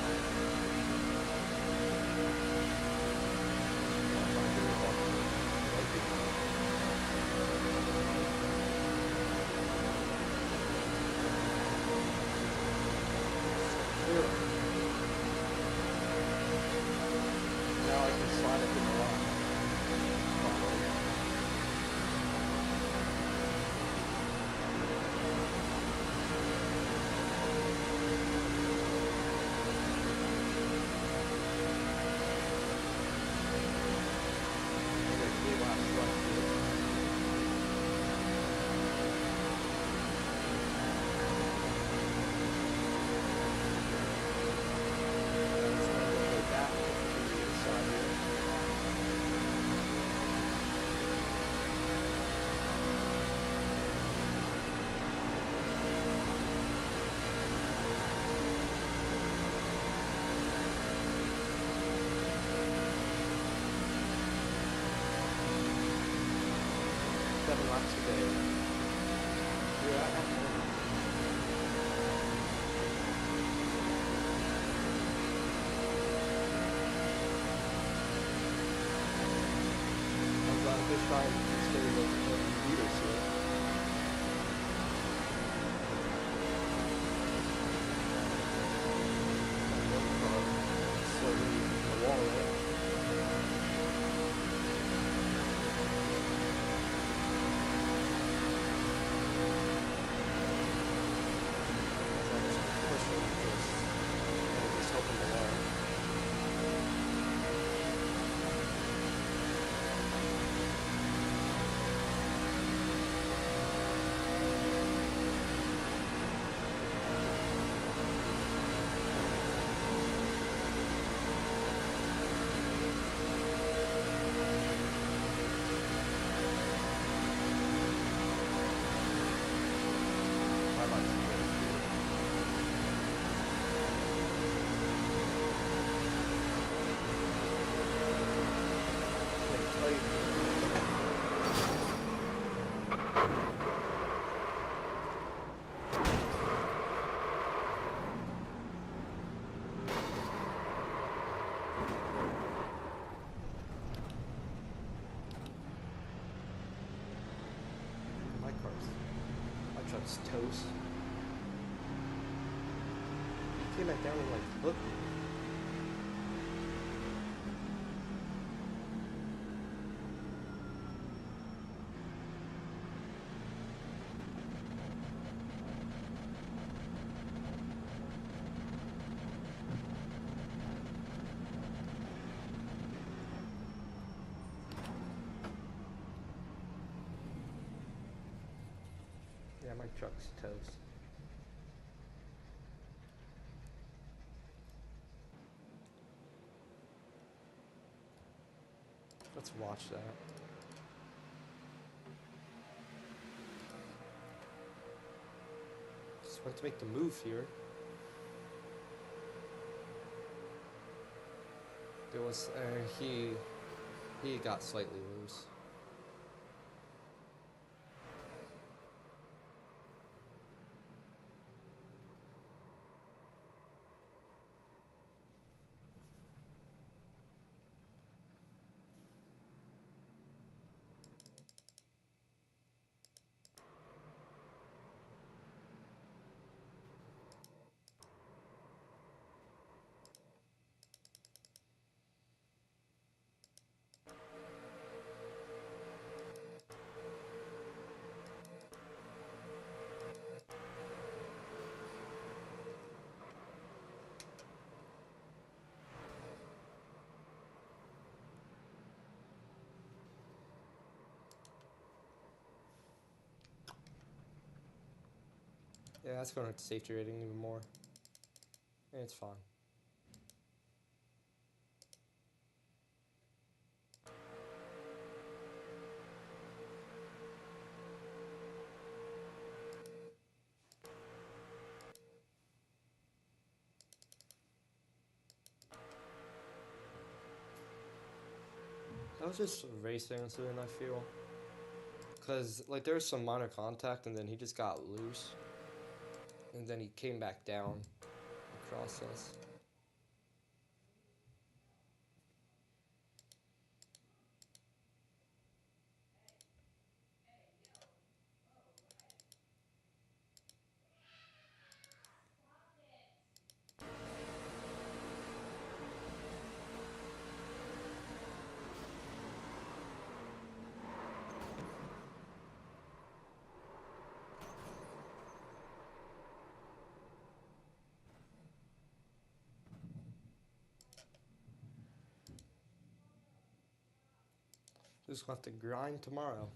Now I can slide it in the line. Okay, 3 laps left here. I'm just going to go back to the side here. Seven laps a day. You're at home. I'm just trying to stay with the leaders here. One car slowly in the wall there. So I'm just pushing this and just helping the line. I like to do it. Can't tell you. My truck's toast. came back down and like hooked me. Yeah, my truck's toast. Let's watch that. Just want to make the move here. There was he got slightly loose. Yeah, that's going to safety rating even more. It's fine. I was just racing incident, I feel. Because, like, there was some minor contact, and then he just got loose. And then he came back down across us. Just gonna have to grind tomorrow.